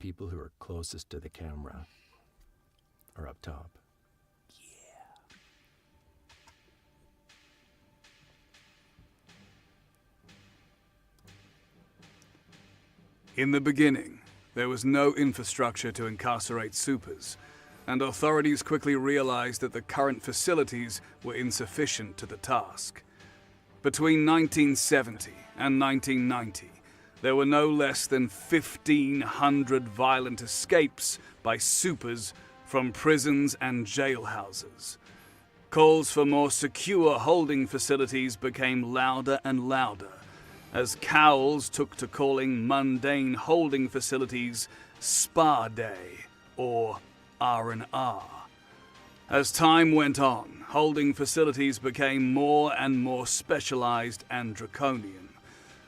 people who are closest to the camera are up top. In the beginning, there was no infrastructure to incarcerate supers, and authorities quickly realized that the current facilities were insufficient to the task. Between 1970 and 1990, there were no less than 1,500 violent escapes by supers from prisons and jailhouses. Calls for more secure holding facilities became louder and louder, as Cowles took to calling mundane holding facilities Spa Day, or R&R. As time went on, holding facilities became more and more specialized and draconian,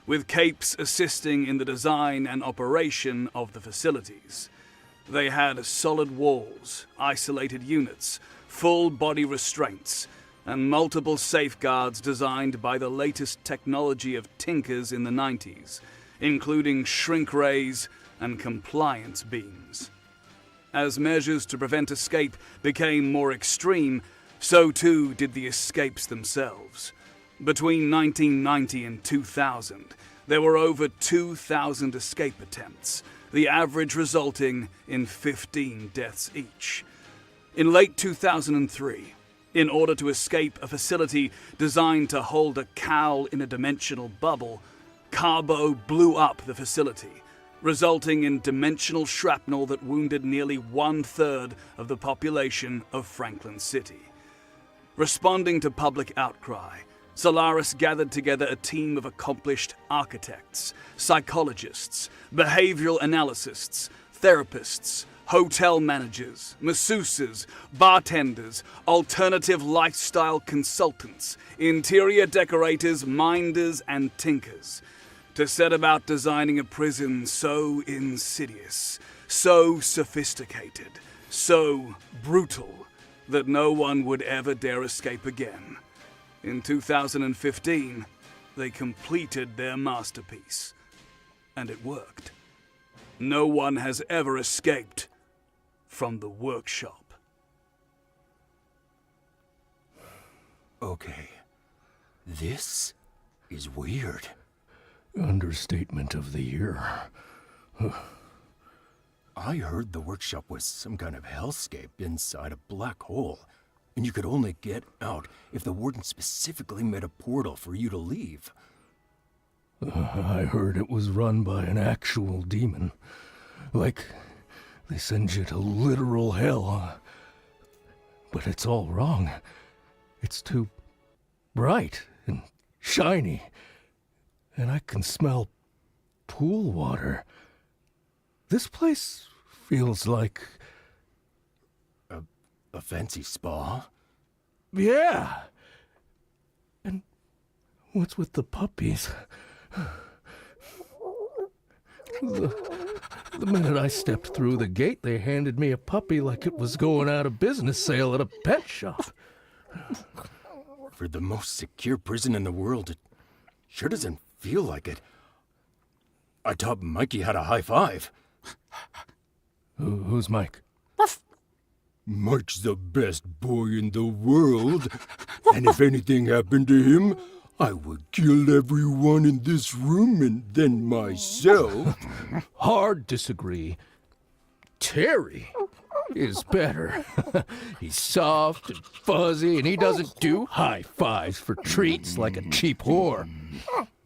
with capes assisting in the design and operation of the facilities. They had solid walls, isolated units, full body restraints, and multiple safeguards designed by the latest technology of tinkers in the 90s, including shrink rays and compliance beams. As measures to prevent escape became more extreme, so too did the escapes themselves. Between 1990 and 2000, there were over 2,000 escape attempts, the average resulting in 15 deaths each. In late 2003, in order to escape a facility designed to hold a cowl in a dimensional bubble, Carbo blew up the facility, resulting in dimensional shrapnel that wounded nearly 1/3 of the population of Franklin City. Responding to public outcry, Solaris gathered together a team of accomplished architects, psychologists, behavioral analysts, therapists, hotel managers, masseuses, bartenders, alternative lifestyle consultants, interior decorators, minders, and tinkers, to set about designing a prison so insidious, so sophisticated, so brutal, that no one would ever dare escape again. In 2015, they completed their masterpiece, and it worked. No one has ever escaped from the workshop. Okay, this is weird. Understatement of the year. I heard the workshop was some kind of hellscape inside a black hole, and you could only get out if the warden specifically made a portal for you to leave. I heard it was run by an actual demon. Like, they send you to literal hell. But it's all wrong. It's too bright and shiny. And I can smell pool water. This place feels like... A fancy spa? Yeah. And what's with the puppies? The minute I stepped through the gate, they handed me a puppy like it was going out of business sale at a pet shop. For the most secure prison in the world, it sure doesn't feel like it. I taught Mikey how to high five. Who's Mike? Mike's the best boy in the world, and if anything happened to him, I would kill everyone in this room and then myself. Hard disagree. Terry is better. He's soft and fuzzy, and he doesn't do high fives for treats like a cheap whore.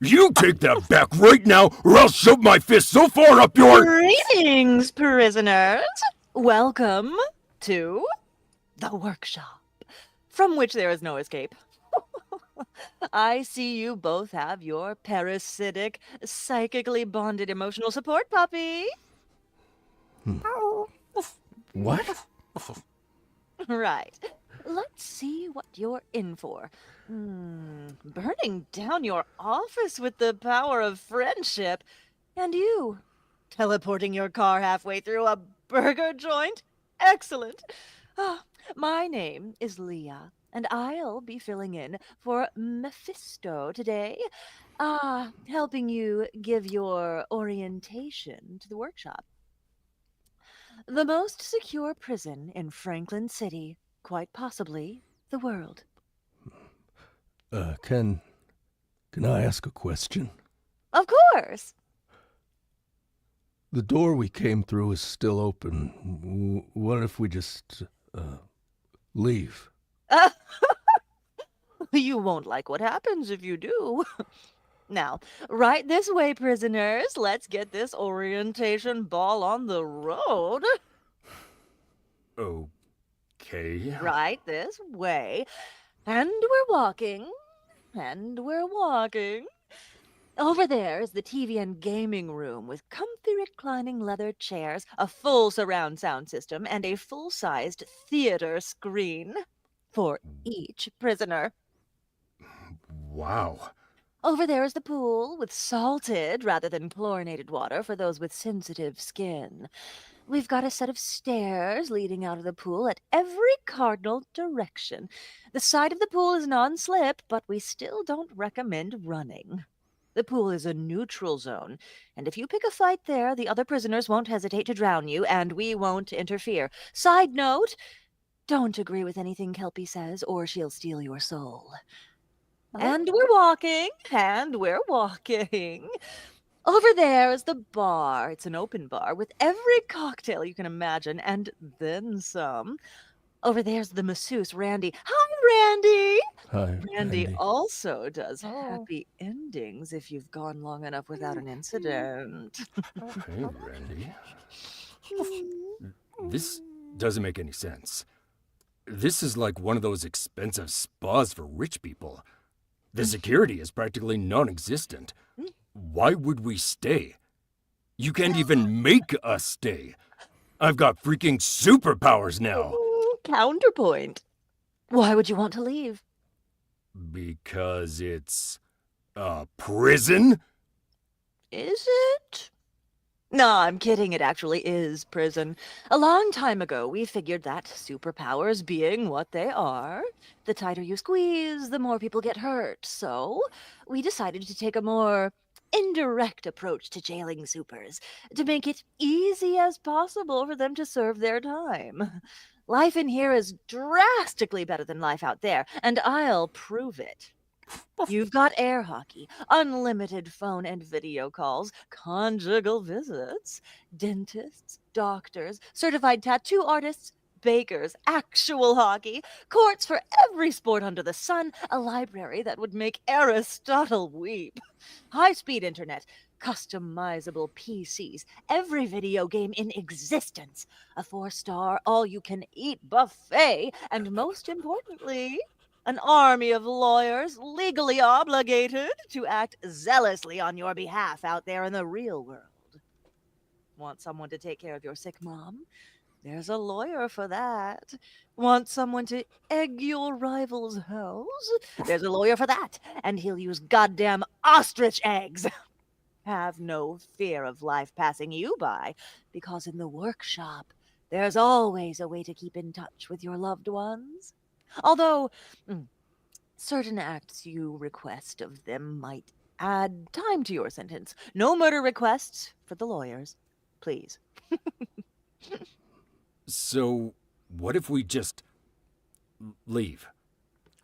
You take that back right now, or I'll shove my fist so far up your... Greetings, prisoners. Welcome to the workshop, from which there is no escape. I see you both have your parasitic, psychically bonded emotional support puppy. What? Right. Let's see what you're in for. Burning down your office with the power of friendship. And you, teleporting your car halfway through a burger joint? Excellent. My name is Leah, and I'll be filling in for Mephisto today, helping you give your orientation to the workshop. The most secure prison in Franklin City, quite possibly the world. Can I ask a question? Of course! The door we came through is still open. What if we just, leave? You won't like what happens if you do. Now, right this way, prisoners. Let's get this orientation ball on the road. Okay. Right this way. And we're walking. And we're walking. Over there is the TV and gaming room with comfy reclining leather chairs, a full surround sound system, and a full-sized theater screen for each prisoner. Wow. Over there is the pool with salted rather than chlorinated water for those with sensitive skin. We've got a set of stairs leading out of the pool at every cardinal direction. The side of the pool is non-slip, but we still don't recommend running. The pool is a neutral zone, and if you pick a fight there, the other prisoners won't hesitate to drown you, and we won't interfere. Side note, don't agree with anything Kelpie says, or she'll steal your soul. And we're walking, and we're walking. Over there is the bar. It's an open bar with every cocktail you can imagine, and then some. Over there's the masseuse, Randy. Hi, Randy! Hi, Randy also does happy endings if you've gone long enough without an incident. Hey, Randy. This doesn't make any sense. This is like one of those expensive spas for rich people. The security is practically non-existent. Why would we stay? You can't even make us stay. I've got freaking superpowers now. Counterpoint. Why would you want to leave? Because it's a prison? Is it? No, I'm kidding. It actually is prison. A long time ago, we figured that superpowers being what they are, the tighter you squeeze, the more people get hurt. So we decided to take a more indirect approach to jailing supers, to make it easy as possible for them to serve their time. Life in here is drastically better than life out there, and I'll prove it. You've got air hockey, unlimited phone and video calls, conjugal visits, dentists, doctors, certified tattoo artists, bakers, actual hockey, courts for every sport under the sun, a library that would make Aristotle weep, high-speed internet, customizable PCs, every video game in existence, a 4-star all-you-can-eat buffet, and most importantly, an army of lawyers legally obligated to act zealously on your behalf out there in the real world. Want someone to take care of your sick mom? There's a lawyer for that. Want someone to egg your rival's house? There's a lawyer for that, and he'll use goddamn ostrich eggs. Have no fear of life passing you by, because in the workshop, there's always a way to keep in touch with your loved ones. Although, certain acts you request of them might add time to your sentence. No murder requests for the lawyers, please. So, what if we just leave?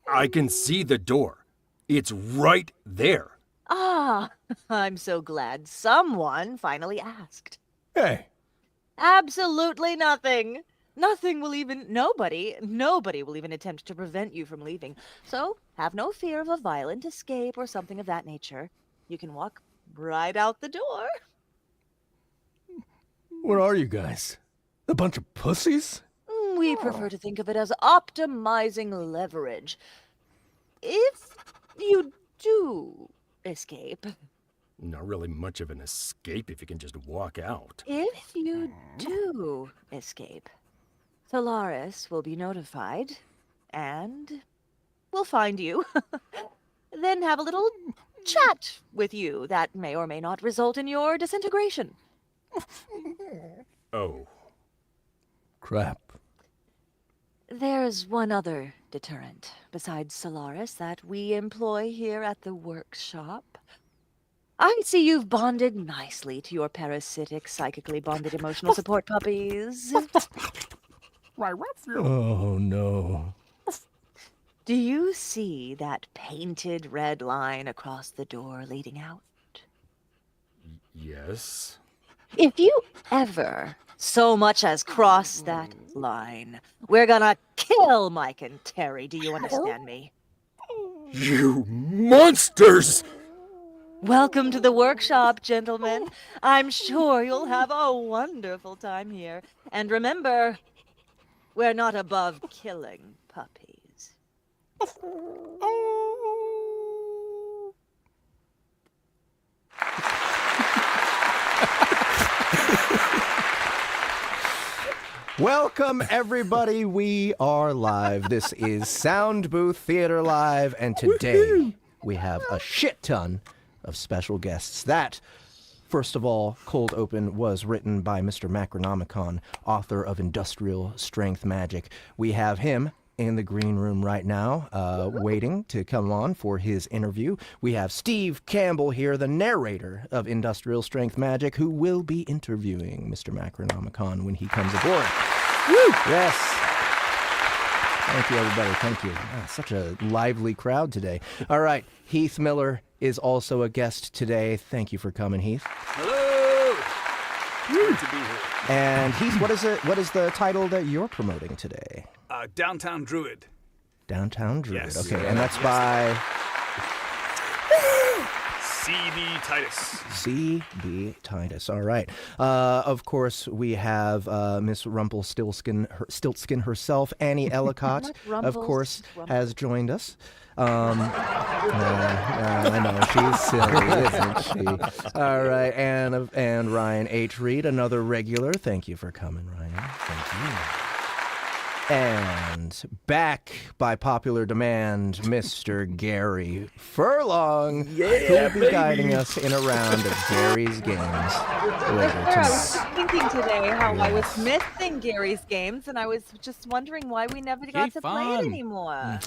I can see the door. It's right there. Ah, I'm so glad someone finally asked. Hey, Absolutely nothing. Nobody will even attempt to prevent you from leaving. So, have no fear of a violent escape or something of that nature. You can walk right out the door. what are you guys? A bunch of pussies? We prefer to think of it as optimizing leverage. If you do escape, Not really much of an escape if you can just walk out. if you do escape, Solaris will be notified, and we'll find you. Then have a little chat with you that may or may not result in your disintegration. Oh. Crap. There's one other deterrent besides Solaris that we employ here at the workshop. I see you've bonded nicely to your parasitic, psychically bonded emotional support puppies. Oh, no. Do you see that painted red line across the door leading out? Yes. If you ever so much as cross that line, we're gonna kill Mike and Terry. Do you understand me? You monsters! Welcome to the workshop, gentlemen. I'm sure you'll have a wonderful time here. And remember, we're not above killing puppies. Welcome, everybody. We are live. This is Soundbooth Theater Live, and today we have a shit ton of special guests. That, first of all, Cold Open was written by Mr. Macronomicon, author of Industrial Strength Magic. We have him in the green room right now, waiting to come on for his interview. We have Steve Campbell here, the narrator of Industrial Strength Magic, who will be interviewing Mr. Macronomicon when he comes aboard. Woo! Yes. Thank you, everybody. Thank you. Such a lively crowd today. All right, Heath Miller is also a guest today. Thank you for coming, Heath. Hello! Good to be here. And Heath, what is the title that you're promoting today? Downtown Druid. Downtown Druid. Yes. Okay, and that's by C.B. Titus. C.B. Titus. All right. Of course, we have Miss Stiltskin herself, Annie Ellicott, of course, has joined us. I know, she's silly, isn't she? All right, and Ryan H. Reed, another regular. Thank you for coming, Ryan. Thank you. And back by popular demand, Mr. Gary Furlong, who will be guiding us in a round of Gary's games later I was tonight. thinking today how I was missing Gary's games, and I was just wondering why we never got to play it anymore.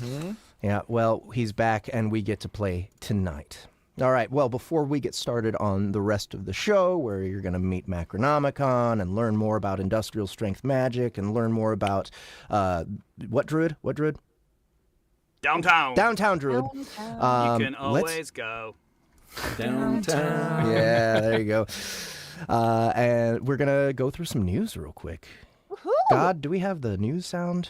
Yeah, well, he's back, and we get to play tonight. All right, well, before we get started on the rest of the show, where you're going to meet Macronomicon and learn more about Industrial Strength Magic and learn more about, what druid? Downtown. Downtown Druid. You can let's- always go. Downtown. Yeah, there you go. And we're going to go through some news real quick. Woohoo! God, do we have the news sound?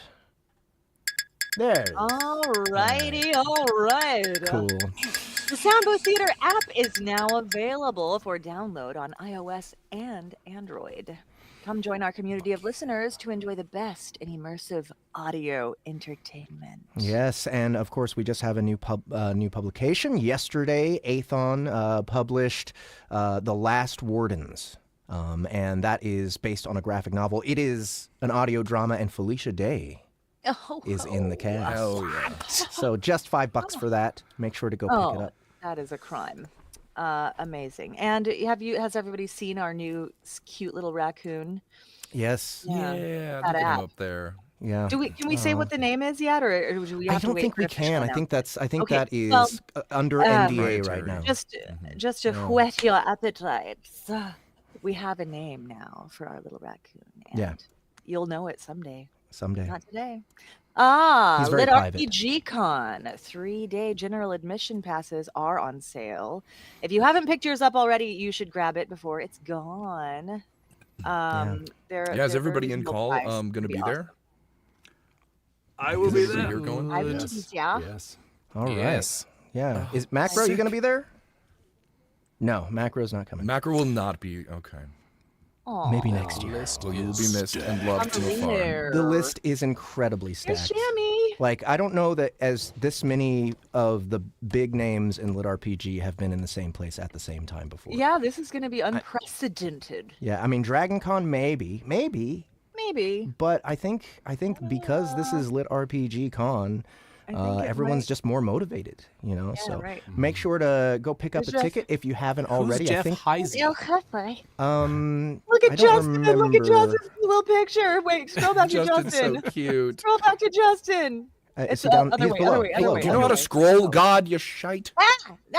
There. it is. Alrighty, alright. Cool. The Soundbooth Theater app is now available for download on iOS and Android. Come join our community of listeners to enjoy the best in immersive audio entertainment. Yes, and of course we just have a new publication. Yesterday, Aethon published The Last Wardens, and that is based on a graphic novel. It is an audio drama, and Felicia Day is in the cast. Oh, yeah. So just $5 for that. Make sure to go pick it up. That is a crime. Amazing. And has everybody seen our new cute little raccoon? Yes. Yeah. Yeah, That look at him app. up there. Yeah. Can we say what the name is yet, or do we have I to don't wait think for we official can. I think Okay, that is well, under NDA right Proprietary. now. just to whet your appetites, we have a name now for our little raccoon. And Yeah. you'll know it someday. Someday. Not today. He's very private. LitRPG Con 3-day general admission passes are on sale. If you haven't picked yours up already, you should grab it before it's gone. Is everybody in call going to be there? I will be Is everybody there. here going? I will Yes. be, yeah. Yes. All right. Yes. Yeah. Is Macro, you going to be there? No, Macro's not coming. Macro will not be. Okay. Aw. Maybe next year. Well, you will be missed and loved from afar. The list is incredibly Here's stacked. Shammy. Like, I don't know that as this many of the big names in LitRPG have been in the same place at the same time before. Yeah, this is going to be unprecedented. Yeah, I mean, DragonCon maybe, Maybe. but I think because this is LitRPG Con, I think it everyone's might- just more motivated, Yeah, so right. make sure to go pick up Who's a ticket if you haven't already. I think Yo, Jefe. I Look at don't Justin. Look at remember. Justin's little picture. Wait, scroll back to Justin's Justin. so cute. Scroll back to Justin. Is he down? Other He's way, below. other way, other way, Do you know how other to way. scroll, God, you shite?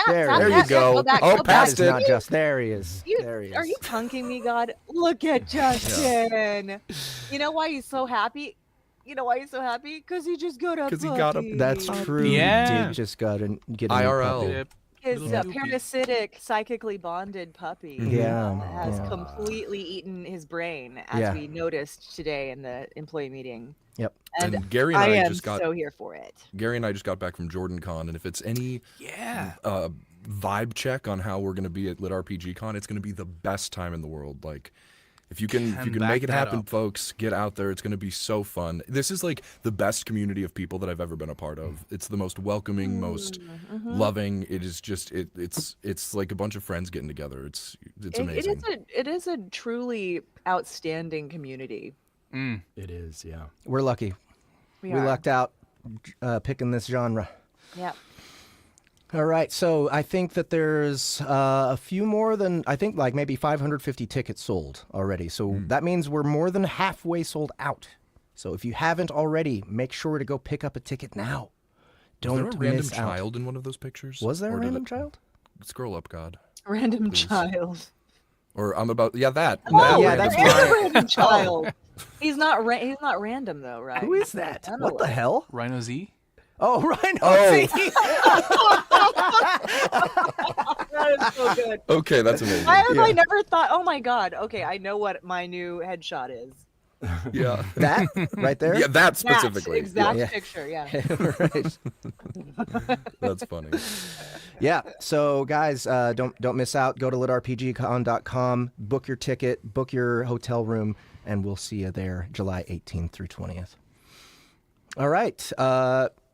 There you go. Back, Oh, go That past is it. not just. There he is. There he is. Are you punking me, God? Look at Justin. You know why he's so happy? Because he just got a 'Cause he got a- puppy. That's true. Yeah. He did just got a get a new IRL. puppy. Yep. His Little Snoopy. parasitic, psychically bonded puppy Yeah, has yeah. completely eaten his brain, as Yeah. we noticed today in the employee meeting. Yep. And Gary and I I am just got so here for it. Gary and I just got back from Jordan Con, and if it's any vibe check on how we're gonna be at LitRPG Con, it's gonna be the best time in the world. Like, if you can Can make back it that happen, up. folks, get out there. It's gonna be so fun. This is like the best community of people that I've ever been a part of. It's the most welcoming, most loving. It is just it's like a bunch of friends getting together. It's amazing. It is a truly outstanding community. It is, yeah. We're lucky. We We are. lucked out picking this genre. Yeah. All right, so I think that there's a few more than, I think like maybe 550 tickets sold already. So that means we're more than halfway sold out. So if you haven't already, make sure to go pick up a ticket now. Was there Don't a random miss out. child in one of those pictures? Was there a Or did random it- child? Scroll up, God. Random child. Or I'm about that. Oh, yeah, random that's there is child. a random child. He's not random though, right? Who is that? Antelope. What the hell? Rhino Z? Oh, Rhino. Oh. That is so good. Okay, that's amazing. Why have I never thought? Oh my god. Okay, I know what my new headshot is. Yeah. That right there? Yeah, that specifically. That exact Yeah. picture. Yeah. Right. That's funny. Yeah. So guys, don't miss out. Go to litrpgcon.com, book your ticket, book your hotel room, and we'll see you there July 18th through 20th. All right.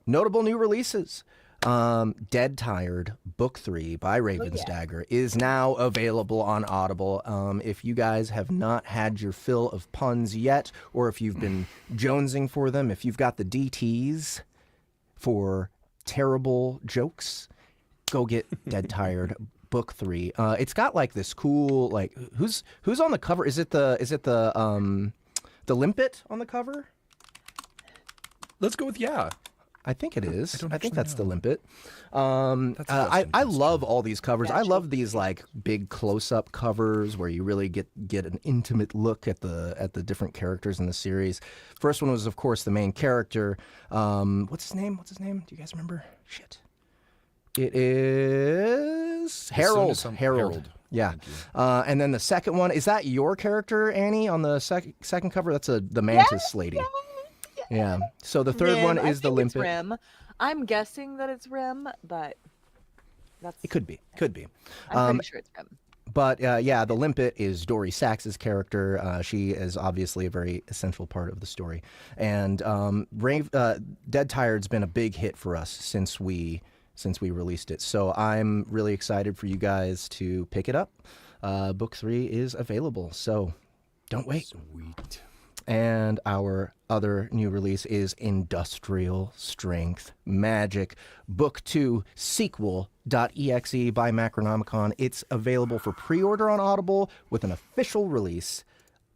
Notable new releases. Dead Tired Book 3 by Ravensdagger is now available on Audible. If you guys have not had your fill of puns yet, or if you've been jonesing for them, if you've got the DTs for terrible jokes, go get Dead Tired Book 3. It's got like this cool, like, who's on the cover? Is it the limpet on the cover? Let's go with yeah. I think it is. don't I think actually that's the know. limpet. That's I love all these covers. I Gotcha. love these like big close-up covers where you really get an intimate look at the different characters in the series. First one was, of course, the main character. What's his name? Do you guys remember? Shit. It is Harold. Harold. Yeah. And then the second one, is that your character, Annie, on the second cover? That's the mantis lady. Yeah. So the third one Rim. is I the think it's limpet. Rim. I'm guessing that it's Rim, but that's. It could be. I'm pretty sure it's Rim. But yeah, the limpet is Dory Sax's character. She is obviously a very essential part of the story. And Dead Tired's been a big hit for us since we released it. So I'm really excited for you guys to pick it up. Book 3 is available, so don't wait. Sweet. And our other new release is Industrial Strength Magic, Book 2, Sequel.exe by Macronomicon. It's available for pre-order on Audible with an official release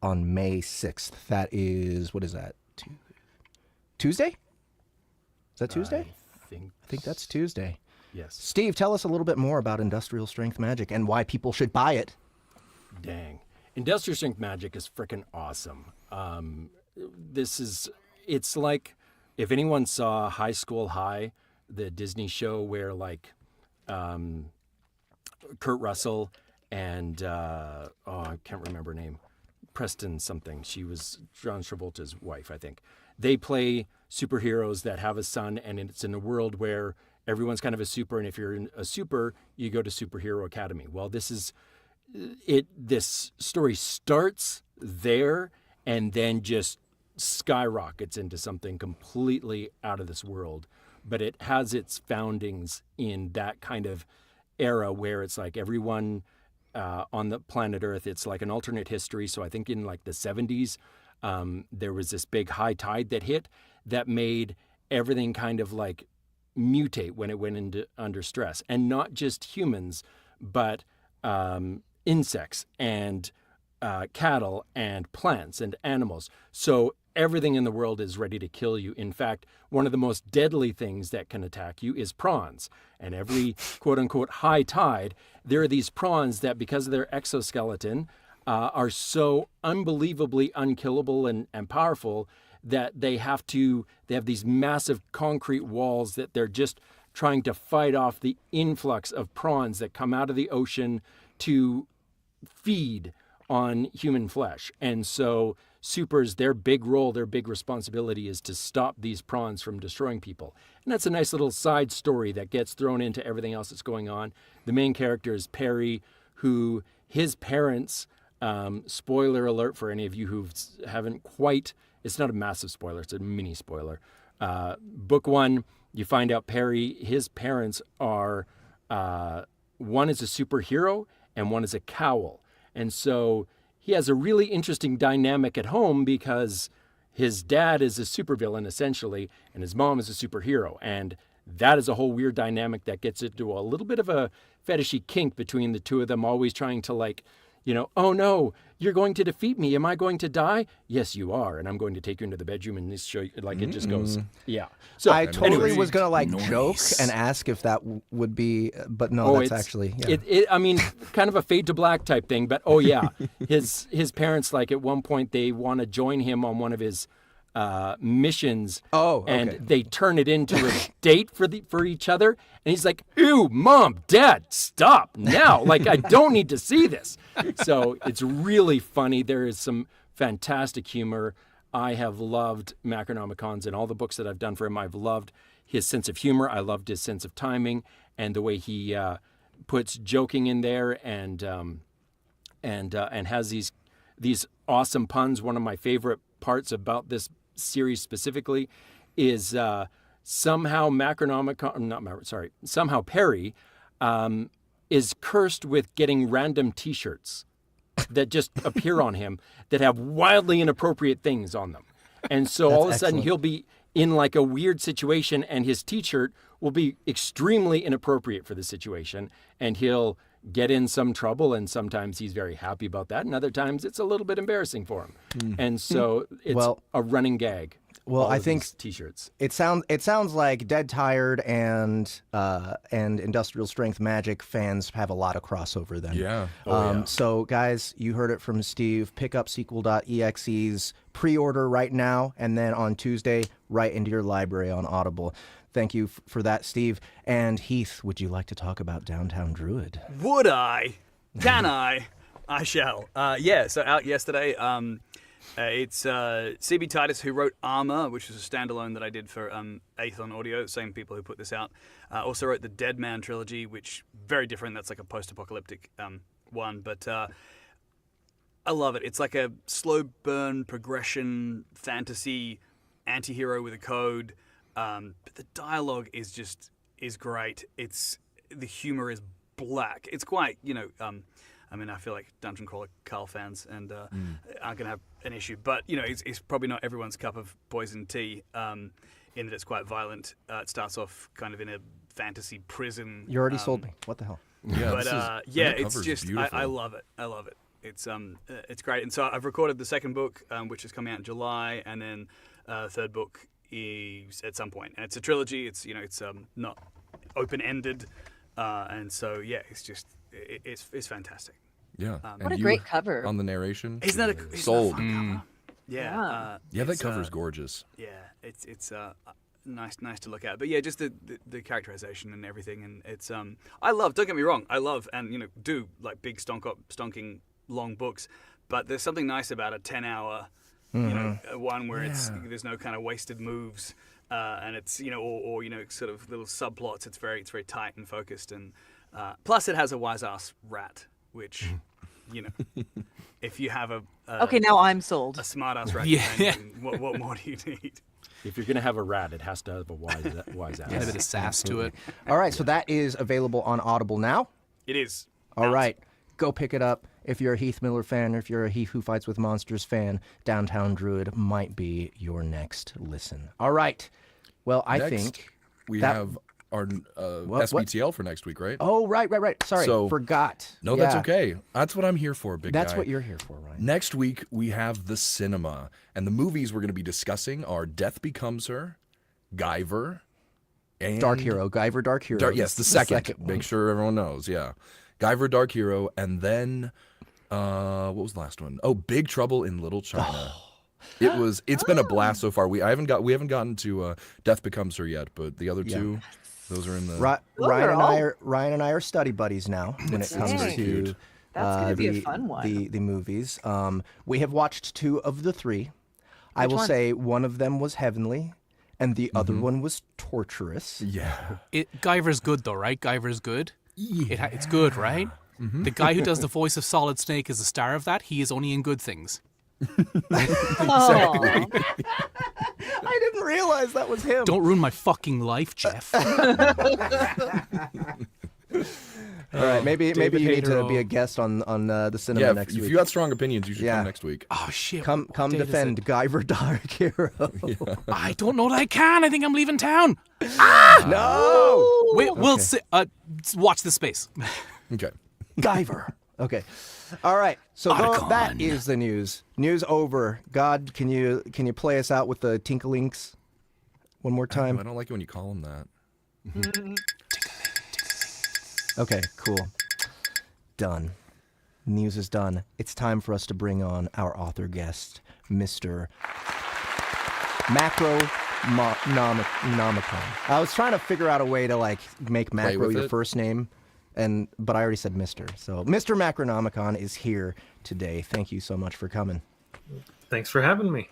on May 6th. That is, what is that? Tuesday? Is that Tuesday? I think that's Tuesday. Yes. Steve, tell us a little bit more about Industrial Strength Magic and why people should buy it. Dang. Industrial Strength Magic is freaking awesome. It's like if anyone saw High School High, the Disney show where like Kurt Russell and I can't remember her name, Preston something. She was John Travolta's wife, I think. They play superheroes that have a son, and it's in a world where everyone's kind of a super, and if you're a super, you go to Superhero Academy. Well, this story starts there and then just skyrockets into something completely out of this world. But it has its foundings in that kind of era where it's like everyone on the planet Earth, it's like an alternate history. So I think in like the 70s, there was this big high tide that hit that made everything kind of like mutate when it went under stress. And not just humans, but insects and cattle and plants and animals. So everything in the world is ready to kill you. In fact, one of the most deadly things that can attack you is prawns. And every quote-unquote high tide, there are these prawns that, because of their exoskeleton, are so unbelievably unkillable and powerful that they have these massive concrete walls that they're just trying to fight off the influx of prawns that come out of the ocean to feed on human flesh. And so supers, their big role, their big responsibility is to stop these prawns from destroying people. And that's a nice little side story that gets thrown into everything else that's going on. The main character is Perry, who his parents, spoiler alert for any of you who haven't quite, it's not a massive spoiler, it's a mini spoiler. Book 1, you find out Perry, his parents are, one is a superhero and one is a cowl. And so he has a really interesting dynamic at home because his dad is a supervillain essentially, and his mom is a superhero. And that is a whole weird dynamic that gets into a little bit of a fetishy kink between the two of them, always trying to oh no, you're going to defeat me. Am I going to die? Yes, you are. And I'm going to take you into the bedroom and show you, it just goes, yeah. So I totally anyways, was going to joke and ask if that would be, but no, that's actually, yeah. I mean, kind of a fade to black type thing, but yeah, his parents, at one point they want to join him on one of his missions. Oh, okay. And they turn it into a date for each other. And he's like, ew, Mom, Dad, stop now. I don't need to see this. So it's really funny. There is some fantastic humor. I have loved Macronomicons and all the books that I've done for him. I've loved his sense of humor. I loved his sense of timing and the way he puts joking in there and has these awesome puns. One of my favorite parts about this series specifically is somehow Perry is cursed with getting random T-shirts that just appear on him that have wildly inappropriate things on them. And so all of a sudden he'll be in a weird situation and his T-shirt will be extremely inappropriate for the situation and he'll get in some trouble, and sometimes he's very happy about that, and other times it's a little bit embarrassing for him. And so it's a running gag. Well, I think T-shirts. It sounds like Dead Tired and Industrial Strength Magic fans have a lot of crossover then. Yeah. So guys, you heard it from Steve. Pick up Sequel.exe's pre-order right now, and then on Tuesday, right into your library on Audible. Thank you for that, Steve. And Heath, would you like to talk about Downtown Druid? Would I? Can I? I shall. So out yesterday. It's CB Titus, who wrote Armor, which was a standalone that I did for Aethon Audio, same people who put this out. Also wrote the Dead Man trilogy, which very different. That's a post-apocalyptic one, but I love it. It's like a slow burn progression fantasy anti-hero with a code. But the dialogue is great. The humor is black. It's quite, I feel like Dungeon Crawler Carl fans and aren't going to have an issue. But, it's probably not everyone's cup of poison tea in that it's quite violent. It starts off kind of in a fantasy prison. You already sold me. What the hell? Yeah, but it's just, I love it. I love it. It's great. And so I've recorded the second book, which is coming out in July, and then third book is at some point. And it's a trilogy. It's, it's not open-ended. And so, it's fantastic. Yeah. What a great cover. On the narration. Isn't that a sold? Fun cover? Yeah. That cover's gorgeous. Yeah, it's nice to look at. But yeah, just the characterization and everything, and it's I love. Don't get me wrong, I love and do like big stonking long books, but there's something nice about a 10-hour one where there's no kind of wasted moves, and it's or sort of little subplots. It's very tight and focused, and plus it has a wise ass rat, which if you have a okay, now I'm sold. A smart ass rat. What more do you need? If you're going to have a rat, it has to have a wise ass. Get a bit of sass to it. All right, so that is available on Audible now. It is. All right, go pick it up. If you're a Heath Miller fan, or if you're a He Who Fights with Monsters fan, Downtown Druid might be your next listen. All right. Well, I think we have SBTL for next week, right? Oh, right. Sorry, So- forgot. No, that's okay. That's what I'm here for, big That's guy. what you're here for, Ryan. Next week, we have the cinema. And the movies we're going to be discussing are Death Becomes Her, Guyver, and... Dark Hero, Guyver, Dark Hero. Yes, the second. Make sure everyone knows, yeah. Guyver, Dark Hero, and then... what was the last one? Oh, Big Trouble in Little China. It's been a blast so far. We haven't gotten to Death Becomes Her yet, but the other two, those are in the... Ryan and I are study buddies now when it comes very to cute. That's gonna be a fun one. the movies. We have watched 2 of the 3. I will say one of them was heavenly, and the other one was torturous. Yeah. Guyver's good though, right? Guyver's good. It's good, right? The guy who does the voice of Solid Snake is the star of that. He is only in good things. I didn't realize that was him. Don't ruin my fucking life, Jeff. All right, maybe you need to Hater. be a guest on the cinema Yeah, next if week. you got strong opinions, you should Yeah. come next week. Oh shit! Come what date is defend it? Guyver, Dark Hero. I don't know that I can. I think I'm leaving town. No, We'll see. Watch this space. Okay. Guyver. Okay. All right. So that is the news. News over. God, can you play us out with the Tinkalinks one more time? I don't like it when you call them that. Okay, cool. Done. News is done. It's time for us to bring on our author guest, Mr. Macronomicon. I was trying to figure out a way to make Macro with your it? first name, but I already said Mr. So Mr. Macronomicon is here today. Thank you so much for coming. Thanks for having me.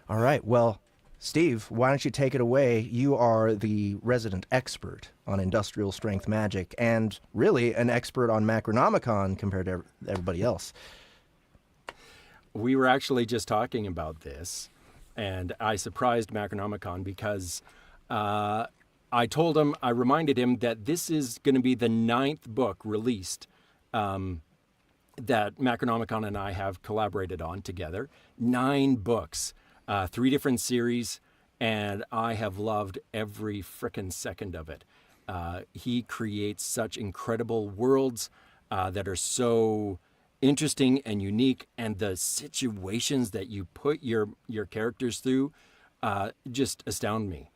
All right. Well, Steve, why don't you take it away? You are the resident expert on Industial Strength Magic and really an expert on Macronomicon compared to everybody else. We were actually just talking about this, and I surprised Macronomicon because I reminded him that this is going to be the 9th book released that Macronomicon and I have collaborated on together. 9 books. 3 different series, and I have loved every frickin' second of it. He creates such incredible worlds that are so interesting and unique, and the situations that you put your characters through just astound me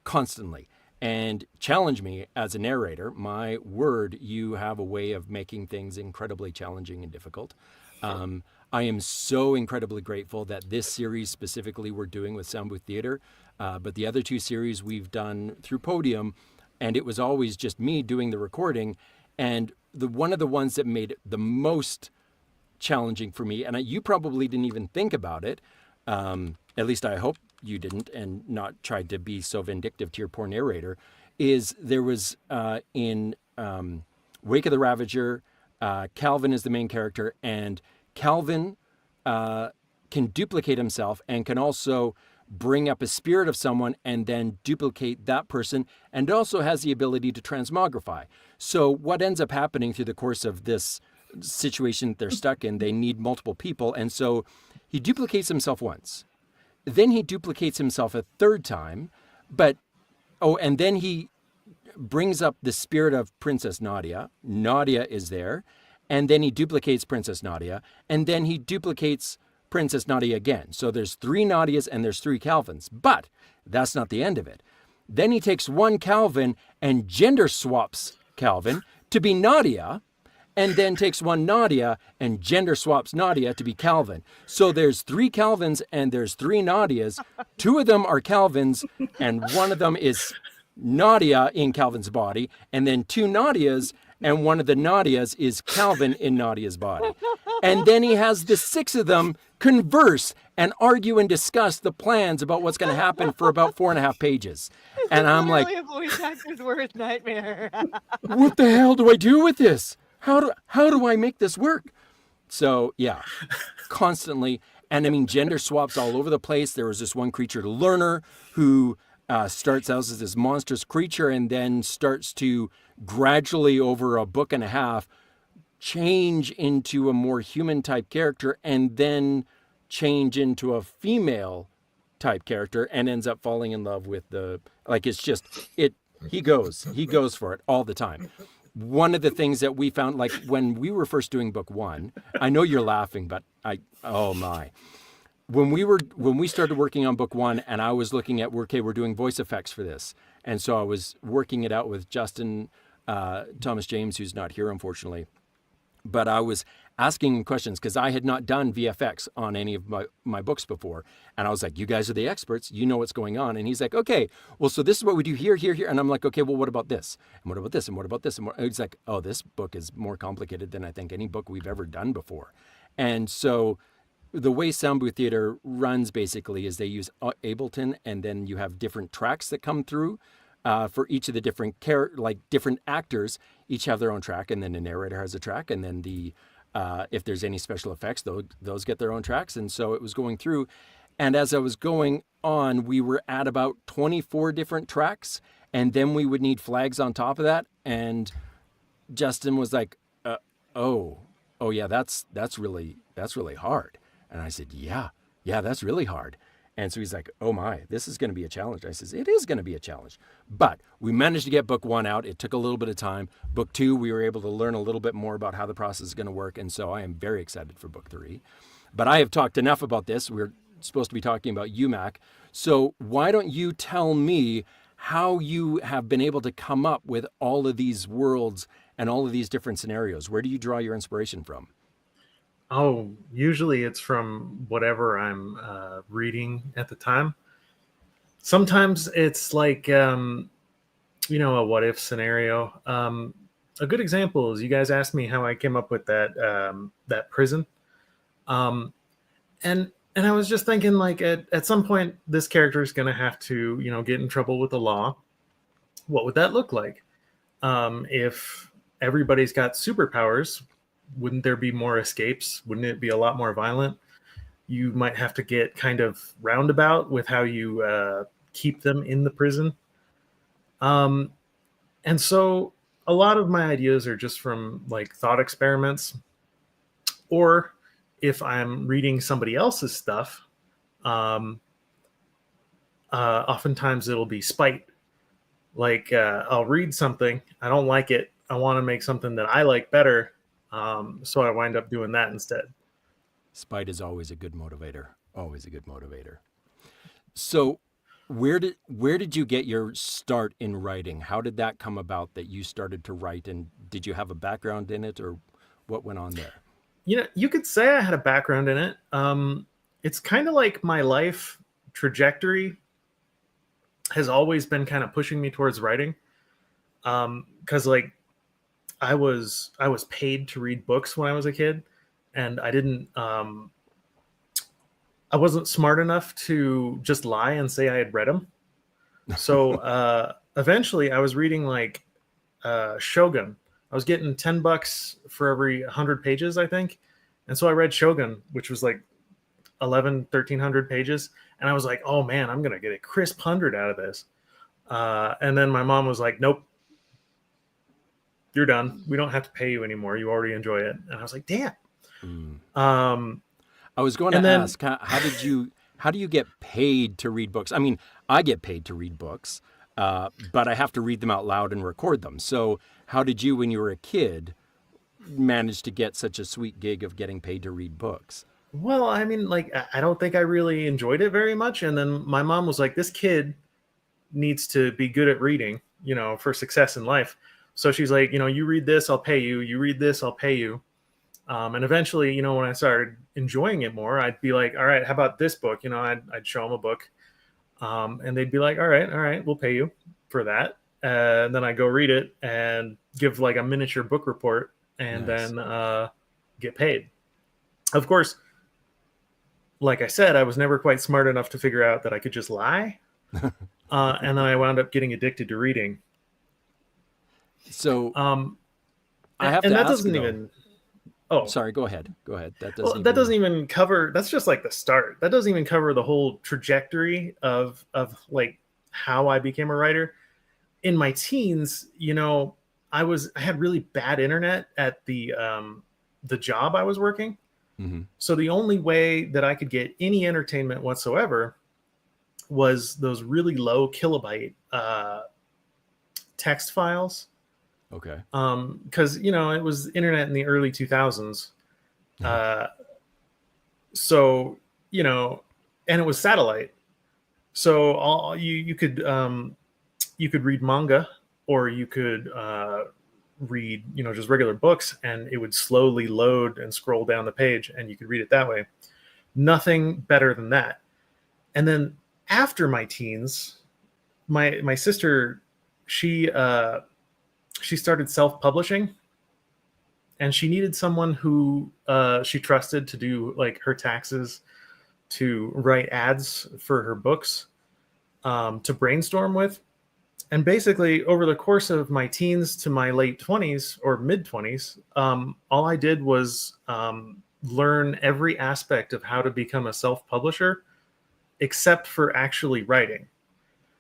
constantly and challenge me as a narrator. My word, you have a way of making things incredibly challenging and difficult. I am so incredibly grateful that this series specifically we're doing with Soundbooth Theater, but the other 2 series we've done through Podium, and it was always just me doing the recording. And one of the ones that made it the most challenging for me, and you probably didn't even think about it, at least I hope you didn't, and not tried to be so vindictive to your poor narrator, is there was in Wake of the Ravager, Calvin is the main character, and Calvin can duplicate himself and can also bring up a spirit of someone and then duplicate that person, and also has the ability to transmogrify. So what ends up happening through the course of this situation they're stuck in, they need multiple people, and so he duplicates himself once. Then he duplicates himself a 3rd time, and then he brings up the spirit of Princess Nadia. Nadia is there. And then he duplicates Princess Nadia, and then he duplicates Princess Nadia again. So there's 3 Nadias and there's 3 Calvins, but that's not the end of it. Then he takes one Calvin and gender swaps Calvin to be Nadia, and then takes one Nadia and gender swaps Nadia to be Calvin. So there's 3 Calvins and there's 3 Nadias. 2 of them are Calvins, and one of them is Nadia in Calvin's body, and then 2 Nadias, and one of the Nadias is Calvin in Nadia's body. And then he has the 6 of them converse and argue and discuss the plans about what's going to happen for about 4.5 pages. And I'm like, a voice actor's worst nightmare. what the hell do I do with this? How do I make this work? So yeah, constantly. And I mean, gender swaps all over the place. There was this one creature, Learner, who starts out as this monstrous creature and then starts to gradually over a book and a half change into a more human type character, and then change into a female type character, and ends up falling in love with it's just He goes for it all the time. One of the things that we found, like when we were first doing book one, I know you're laughing, but oh my. When we started working on book one and I was looking at, okay, we're doing voice effects for this. And so I was working it out with Justin Thomas James, who's not here, unfortunately. But I was asking him questions because I had not done VFX on any of my books before. And I was like, you guys are the experts. You know what's going on. And he's like, okay, well, so this is what we do here, here, here. And I'm like, okay, well, what about this? And what about this? And what about this? And he's like, oh, this book is more complicated than I think any book we've ever done before. And so the way Soundbooth Theater runs basically is they use Ableton, and then you have different tracks that come through. For each of the different different actors, each have their own track, and then the narrator has a track, and then the if there's any special effects, those get their own tracks. And so it was going through, and as I was going on, we were at about 24 different tracks, and then we would need flags on top of that. And Justin was like, "Oh yeah, that's really hard." And I said, "Yeah, that's really hard." And so he's like, oh my, this is going to be a challenge. I says, it is going to be a challenge. But we managed to get book one out. It took a little bit of time. Book two, we were able to learn a little bit more about how the process is going to work. And so I am very excited for book three. But I have talked enough about this. We're supposed to be talking about UMAC. So why don't you tell me how you have been able to come up with all of these worlds and all of these different scenarios? Where do you draw your inspiration from? Oh, usually it's from whatever I'm reading at the time. Sometimes it's like, a what if scenario. A good example is you guys asked me how I came up with that prison. And I was just thinking, like, at some point, this character is going to have to, get in trouble with the law. What would that look like? If everybody's got superpowers, wouldn't there be more escapes? Wouldn't it be a lot more violent? You might have to get kind of roundabout with how you keep them in the prison. And so a lot of my ideas are just from like thought experiments, or if I'm reading somebody else's stuff, oftentimes it'll be spite. Like I'll read something, I don't like it, I want to make something that I like better. So I wind up doing that instead. Spite is always a good motivator. Always a good motivator. So where did you get your start in writing? How did that come about that you started to write? And did you have a background in it, or what went on there? You could say I had a background in it. It's kind of like my life trajectory has always been kind of pushing me towards writing. 'Cause like I was paid to read books when I was a kid, and I didn't, I wasn't smart enough to just lie and say I had read them. So eventually I was reading like Shogun. I was getting $10 for every 100 pages, I think. And so I read Shogun, which was like 1,300 pages. And I was like, oh man, I'm going to get a crisp 100 out of this. And then my mom was like, nope, you're done. We don't have to pay you anymore. You already enjoy it. And I was like, damn. I was going to ask, how do you get paid to read books? I mean, I get paid to read books, but I have to read them out loud and record them. So how did you, when you were a kid, manage to get such a sweet gig of getting paid to read books? Well, I mean, like, I don't think I really enjoyed it very much. And then my mom was like, this kid needs to be good at reading, for success in life. So she's like, you read this, I'll pay you. You read this, I'll pay you. And eventually, when I started enjoying it more, I'd be like, all right, how about this book? I'd show them a book. And they'd be like, all right, we'll pay you for that. And then I go read it and give like a miniature book report and Nice. then get paid. Of course, like I said, I was never quite smart enough to figure out that I could just lie. And then I wound up getting addicted to reading. So I have to ask, doesn't though. even. Oh, Sorry, go ahead. That doesn't even cover. That's just like the start. That doesn't even cover the whole trajectory of like how I became a writer. In my teens, I had really bad internet at the job I was working. Mm-hmm. So the only way that I could get any entertainment whatsoever was those really low kilobyte text files. Okay. Because it was internet in the early 2000s. So and it was satellite. So you could read manga, or you could read just regular books, and it would slowly load and scroll down the page, and you could read it that way. Nothing better than that. And then after my teens, my sister, she started self-publishing, and she needed someone who she trusted to do like her taxes, to write ads for her books, to brainstorm with. And basically, over the course of my teens to my late 20s or mid 20s, all I did was learn every aspect of how to become a self-publisher, except for actually writing.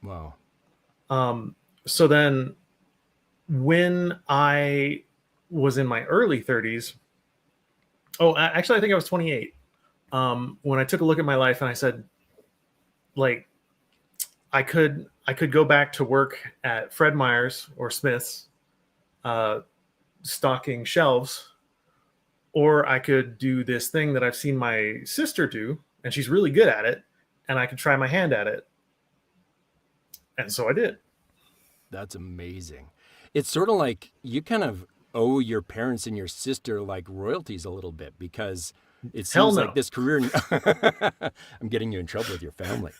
Wow. So then when I was in my early 30s, actually, I think I was 28, when I took a look at my life and I said, like, I could go back to work at Fred Meyer's or Smith's, stocking shelves, or I could do this thing that I've seen my sister do, and she's really good at it, and I could try my hand at it. And so I did. That's amazing. It's sort of like you kind of owe your parents and your sister like royalties a little bit, because it seems like this career. I'm getting you in trouble with your family.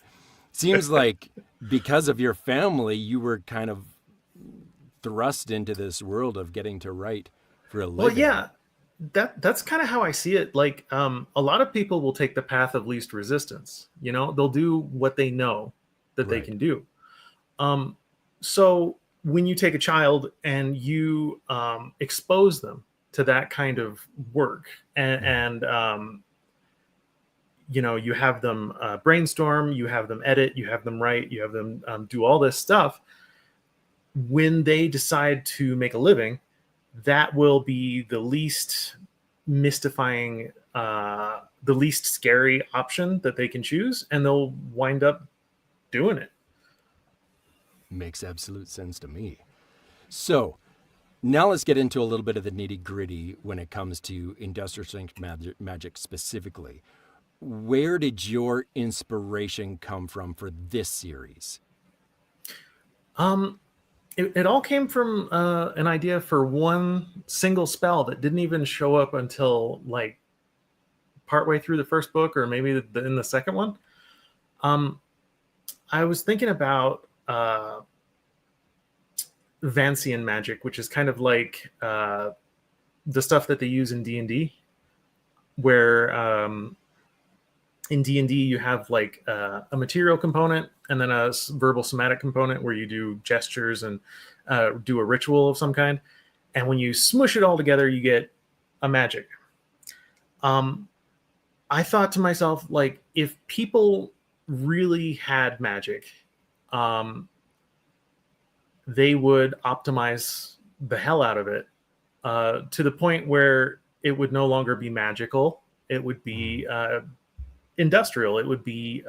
Seems like because of your family, you were kind of thrust into this world of getting to write for a living. Well, yeah, that's kind of how I see it. Like, a lot of people will take the path of least resistance. They'll do what they know that they can do. So when you take a child and you expose them to that kind of work, and you have them brainstorm, you have them edit, you have them write, you have them do all this stuff. When they decide to make a living, that will be the least mystifying, the least scary option that they can choose, and they'll wind up doing it. Makes absolute sense to me. So now let's get into a little bit of the nitty gritty when it comes to Industrial Strength Magic specifically. Where did your inspiration come from for this series? It all came from an idea for one single spell that didn't even show up until like partway through the first book, or maybe in the second one. I was thinking about Vancian magic, which is kind of like the stuff that they use in D&D, where in D&D you have like a material component and then a verbal somatic component where you do gestures and do a ritual of some kind. And when you smush it all together, you get a magic. I thought to myself, like, if people really had magic, they would optimize the hell out of it, to the point where it would no longer be magical. It would be industrial. It would be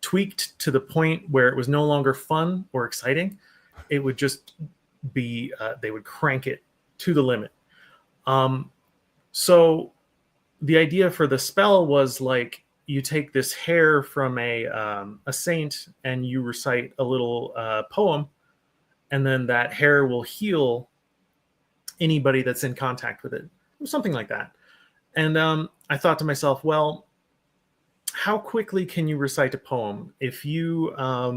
tweaked to the point where it was no longer fun or exciting. It would just be, they would crank it to the limit. So the idea for the spell was like, you take this hair from a saint and you recite a little poem, and then that hair will heal anybody that's in contact with it. Something like that. And I thought to myself, well, how quickly can you recite a poem? If you have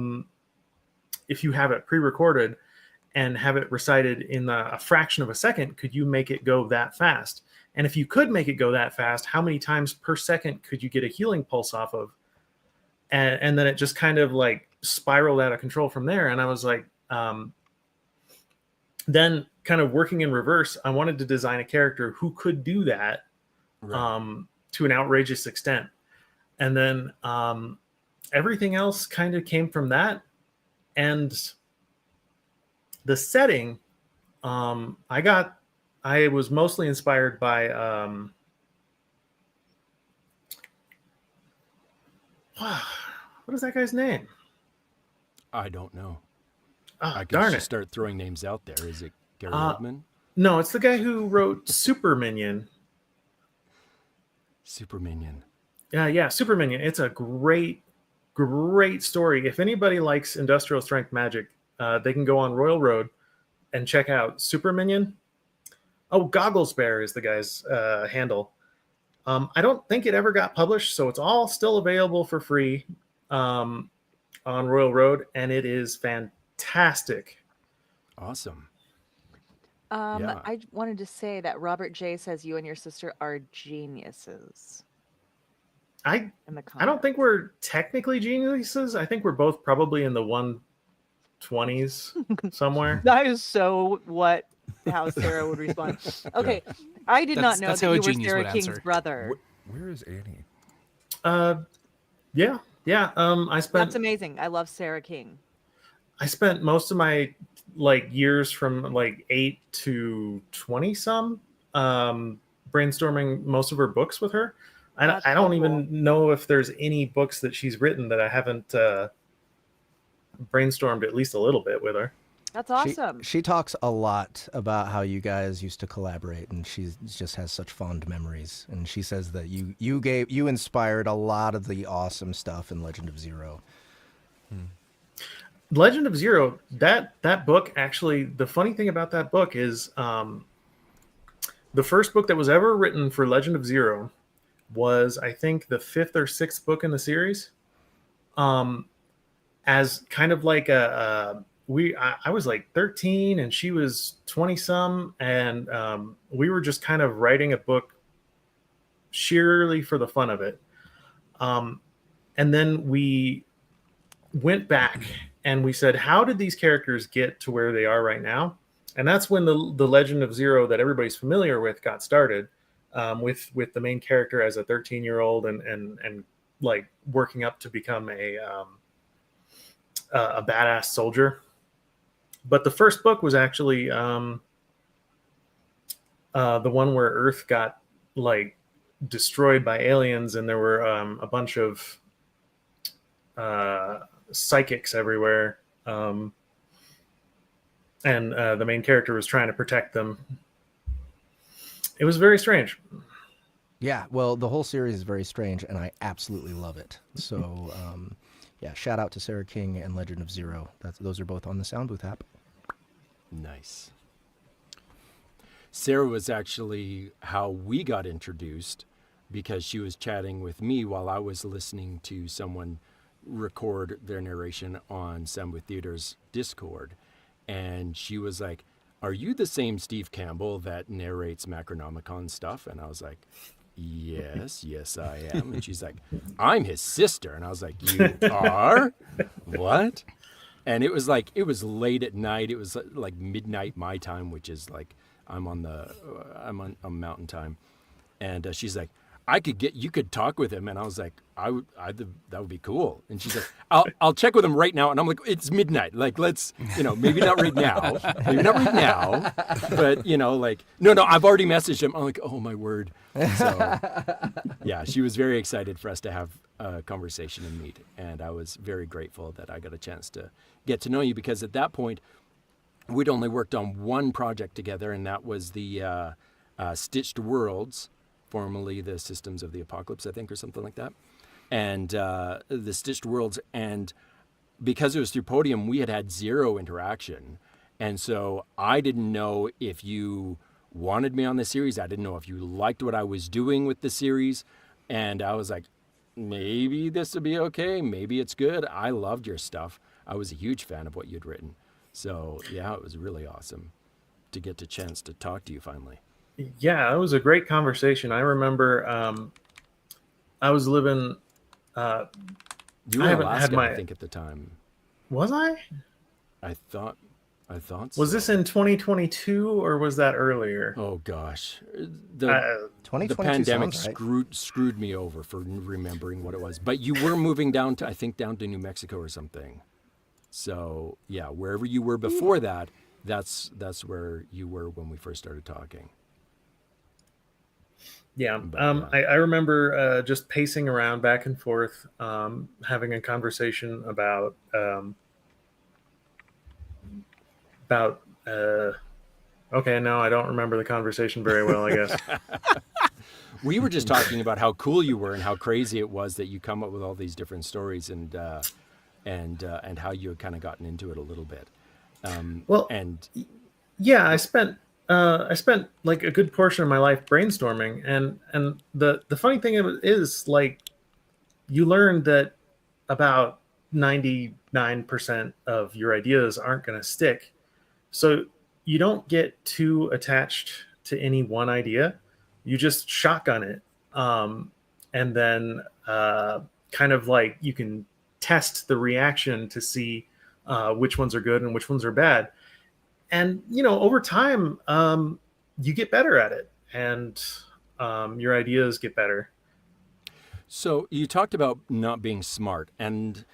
it pre-recorded and have it recited in a fraction of a second, could you make it go that fast? And if you could make it go that fast, how many times per second could you get a healing pulse off of? And then it just kind of like spiraled out of control from there. And I was like, then kind of working in reverse, I wanted to design a character who could do that, right, to an outrageous extent. And then everything else kind of came from that. And the setting, I was mostly inspired by what is that guy's name? I don't know. I could darn just it. start throwing names out there. Is it Gary Uh, Oldman? No, it's the guy who wrote Super Minion. Super Minion. Yeah, Super Minion. It's a great story. If anybody likes Industrial Strength Magic, they can go on Royal Road and check out Super Minion. Oh, Goggles Bear is the guy's handle. I don't think it ever got published, so it's all still available for free on Royal Road, and it is fantastic. Awesome. I wanted to say that Robert J says you and your sister are geniuses. I In the don't think we're technically geniuses. I think we're both probably in the 120s somewhere. That is so how Sarah would respond. Okay, I did not know That's that how a you were genius Sarah would King's answer. brother. Where is Annie? Yeah. I spent That's amazing. I love Sarah King. I spent most of my years from 8 to 20 some brainstorming most of her books with her. That's I don't so even know if there's any books that she's written that I haven't brainstormed at least a little bit with her. That's awesome. She talks a lot about how you guys used to collaborate, and she just has such fond memories. And she says that you inspired a lot of the awesome stuff in Legend of Zero. Legend of Zero, that book, actually, the funny thing about that book is the first book that was ever written for Legend of Zero was, I think, the 5th or 6th book in the series. As kind of like I was 13 and she was 20 some, and we were just kind of writing a book sheerly for the fun of it. And then we went back and we said, how did these characters get to where they are right now? And that's when the Legend of Zero that everybody's familiar with got started, with the main character as a 13-year-old and working up to become a badass soldier. But the first book was actually the one where Earth got destroyed by aliens, and there were a bunch of psychics everywhere, and the main character was trying to protect them. It was very strange. Yeah, well, the whole series is very strange, and I absolutely love it. So, yeah, shout out to Sarah King and Legend of Zero. Those are both on the Soundbooth app. Nice. Sarah was actually how we got introduced, because she was chatting with me while I was listening to someone record their narration on Soundbooth Theater's Discord. And she was like, "Are you the same Steve Campbell that narrates Macronomicon stuff?" And I was like, yes, I am. And she's like, "I'm his sister." And I was like, "You are? What?" And it was late at night. It was like midnight my time, which is I'm on Mountain Time. And she's like, you could talk with him. And I was like, that would be cool. And she's like, I'll check with him right now. And I'm like, it's midnight. Let's, maybe not right now, but no, I've already messaged him. I'm like, oh my word. So yeah, she was very excited for us to have a conversation and meet. And I was very grateful that I got a chance to get to know you, because at that point we'd only worked on one project together, and that was the Stitched Worlds, formerly the Systems of the Apocalypse, I think, or something like that. And the Stitched Worlds, and because it was through Podium, we had zero interaction. And so I didn't know if you wanted me on the series. I didn't know if you liked what I was doing with the series. And I was like, maybe this would be okay. Maybe it's good. I loved your stuff. I was a huge fan of what you'd written. So yeah, it was really awesome to get the chance to talk to you finally. Yeah, it was a great conversation. I remember I was living. You were in Alaska, I think, at the time. Was I? I thought so. Was this in 2022 or was that earlier? Oh gosh, the pandemic screwed me over for remembering what it was. But you were moving down to New Mexico or something. So yeah, wherever you were before that, that's where you were when we first started talking. Yeah, I remember just pacing around back and forth, having a conversation about about okay, no, I don't remember the conversation very well, I guess. We were just talking about how cool you were and how crazy it was that you come up with all these different stories and how you had kind of gotten into it a little bit. Yeah, I spent like a good portion of my life brainstorming, and the funny thing is, like, you learn that about 99% of your ideas aren't going to stick. So you don't get too attached to any one idea. You just shotgun it. And then kind of like you can test the reaction to see which ones are good and which ones are bad. And, you know, over time, you get better at it, and your ideas get better. So you talked about not being smart, and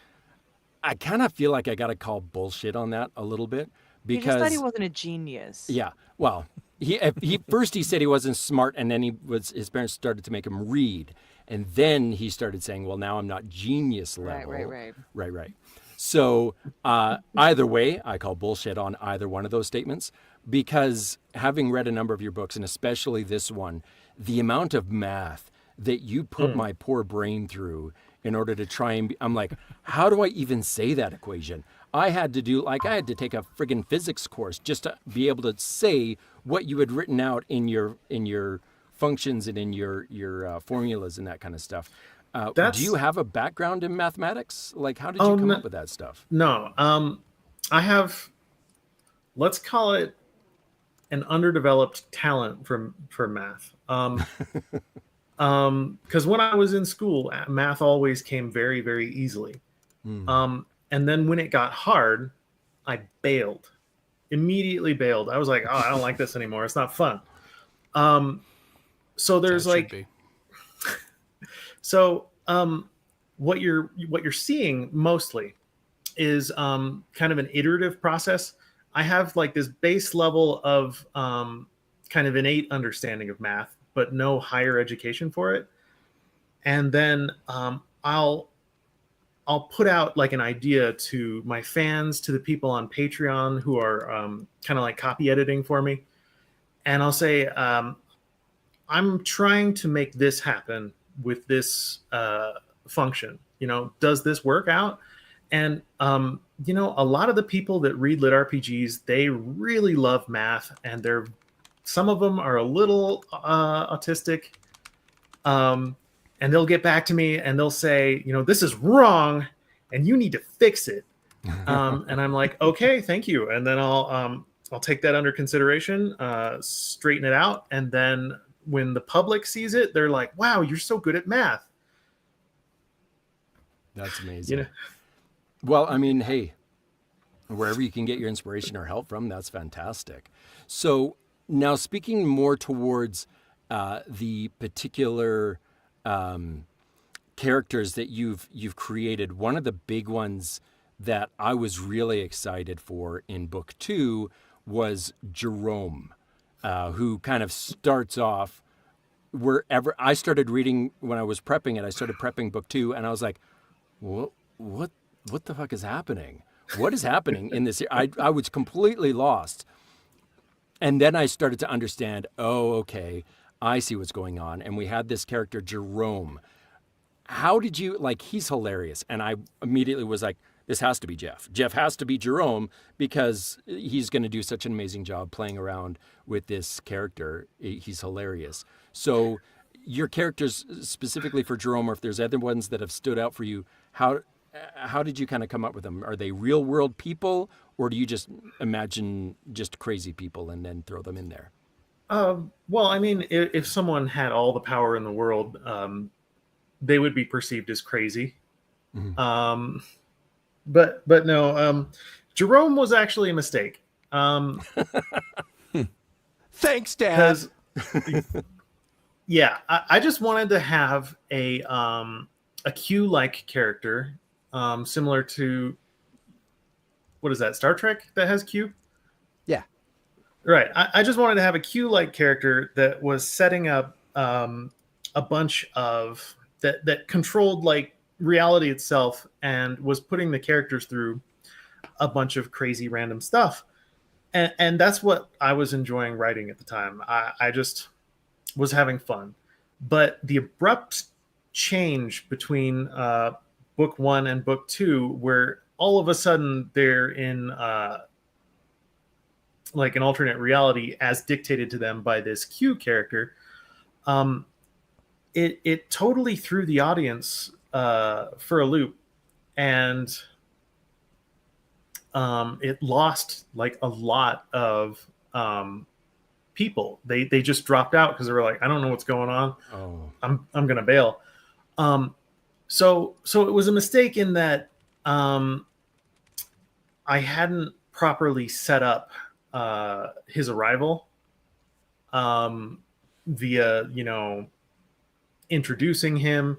I kind of feel like I got to call bullshit on that a little bit, You because just thought he wasn't a genius. yeah, well, he first he said he wasn't smart, and then his parents started to make him read, and then he started saying, well, now I'm not genius level. Right. So either way, I call bullshit on either one of those statements, because having read a number of your books, and especially this one, the amount of math that you put my poor brain through in order to try and I'm like, how do I even say that equation? I had to take a friggin' physics course just to be able to say what you had written out in your functions and in your formulas and that kind of stuff. Do you have a background in mathematics? Like, how did you come up with that stuff? No, I have, let's call it an underdeveloped talent for math. Because when I was in school, math always came very, very easily. And then when it got hard, I immediately bailed. I was like, oh, I don't like this anymore. It's not fun. So there's like, so what you're seeing mostly is kind of an iterative process. I have like this base level of kind of innate understanding of math, but no higher education for it. And then I'll put out like an idea to my fans, to the people on Patreon who are kind of like copy editing for me. And I'll say, I'm trying to make this happen with this function. You know, does this work out? And, you know, a lot of the people that read LitRPGs, they really love math, and some of them are a little autistic. And they'll get back to me and they'll say, you know, this is wrong and you need to fix it. And I'm like, okay, thank you. And then I'll take that under consideration, straighten it out. And then when the public sees it, they're like, wow, you're so good at math. That's amazing. You know? Well, I mean, hey, wherever you can get your inspiration or help from, that's fantastic. So now, speaking more towards the particular characters that you've created, one of the big ones that I was really excited for in book 2 was Jerome, who kind of starts off wherever I started reading when I was prepping it. I started prepping book 2, and I was like, what the fuck is happening? What is happening in this? I was completely lost. And then I started to understand, oh, okay, I see what's going on. And we had this character, Jerome. How did you, like, he's hilarious. And I immediately was like, this has to be Jeff. Jeff has to be Jerome, because he's going to do such an amazing job playing around with this character. He's hilarious. So your characters specifically for Jerome, or if there's other ones that have stood out for you, how did you kind of come up with them? Are they real world people, or do you just imagine just crazy people and then throw them in there? Well, I mean, if someone had all the power in the world, they would be perceived as crazy. Mm-hmm. But no, Jerome was actually a mistake. Thanks, Dad. Yeah, I just wanted to have a Q-like character, similar to, what is that, Star Trek that has Q? Yeah. Right. I just wanted to have a Q-like character that was setting up a bunch of that controlled like reality itself and was putting the characters through a bunch of crazy random stuff. and that's what I was enjoying writing at the time. I just was having fun. But the abrupt change between book 1 and book 2, where all of a sudden they're in like an alternate reality as dictated to them by this Q character, it totally threw the audience for a loop, and it lost like a lot of people. They just dropped out because they were like, I don't know what's going on. Oh. I'm gonna bail. So it was a mistake in that I hadn't properly set up his arrival via, introducing him,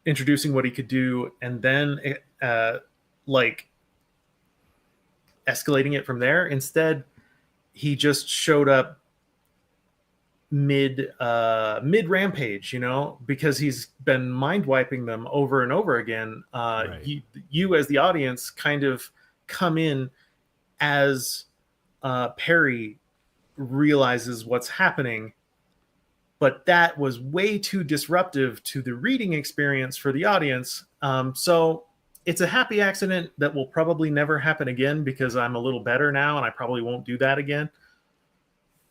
introducing what he could do, and then like escalating it from there. Instead, he just showed up mid rampage, because he's been mind wiping them over and over again. Right. You as the audience kind of come in as Perry realizes what's happening, but that was way too disruptive to the reading experience for the audience. So it's a happy accident that will probably never happen again, because I'm a little better now and I probably won't do that again.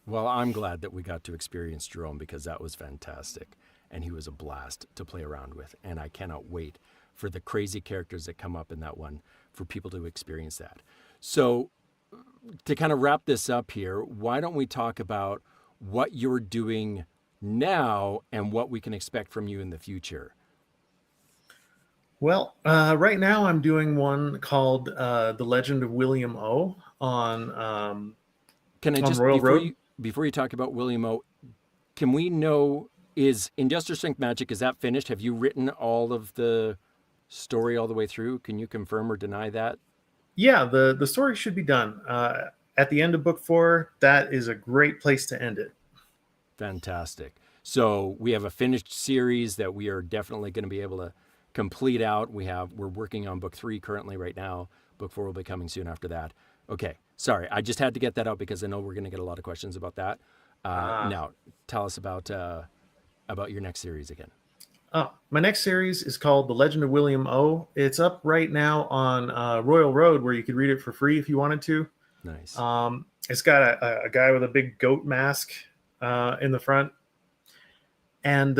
Well, I'm glad that we got to experience Jerome, because that was fantastic. And he was a blast to play around with. And I cannot wait for the crazy characters that come up in that one, for people to experience that. So to kind of wrap this up here, why don't we talk about what you're doing now and what we can expect from you in the future? Well, right now I'm doing one called The Legend of William O on Can I on just, Royal Road. before you talk about William O, can we know, is Industrial Strength Magic, is that finished? Have you written all of the story all the way through? Can you confirm or deny that? Yeah, the story should be done. At the end of book 4, that is a great place to end it. Fantastic. So we have a finished series that we are definitely going to be able to complete out. We're working on book 3 currently right now. Book 4 will be coming soon after that. Okay. Sorry. I just had to get that out because I know we're going to get a lot of questions about that. Now tell us about your next series again. My next series is called The Legend of William O. It's up right now on Royal Road, where you could read it for free if you wanted to. Nice. It's got a guy with a big goat mask in the front. And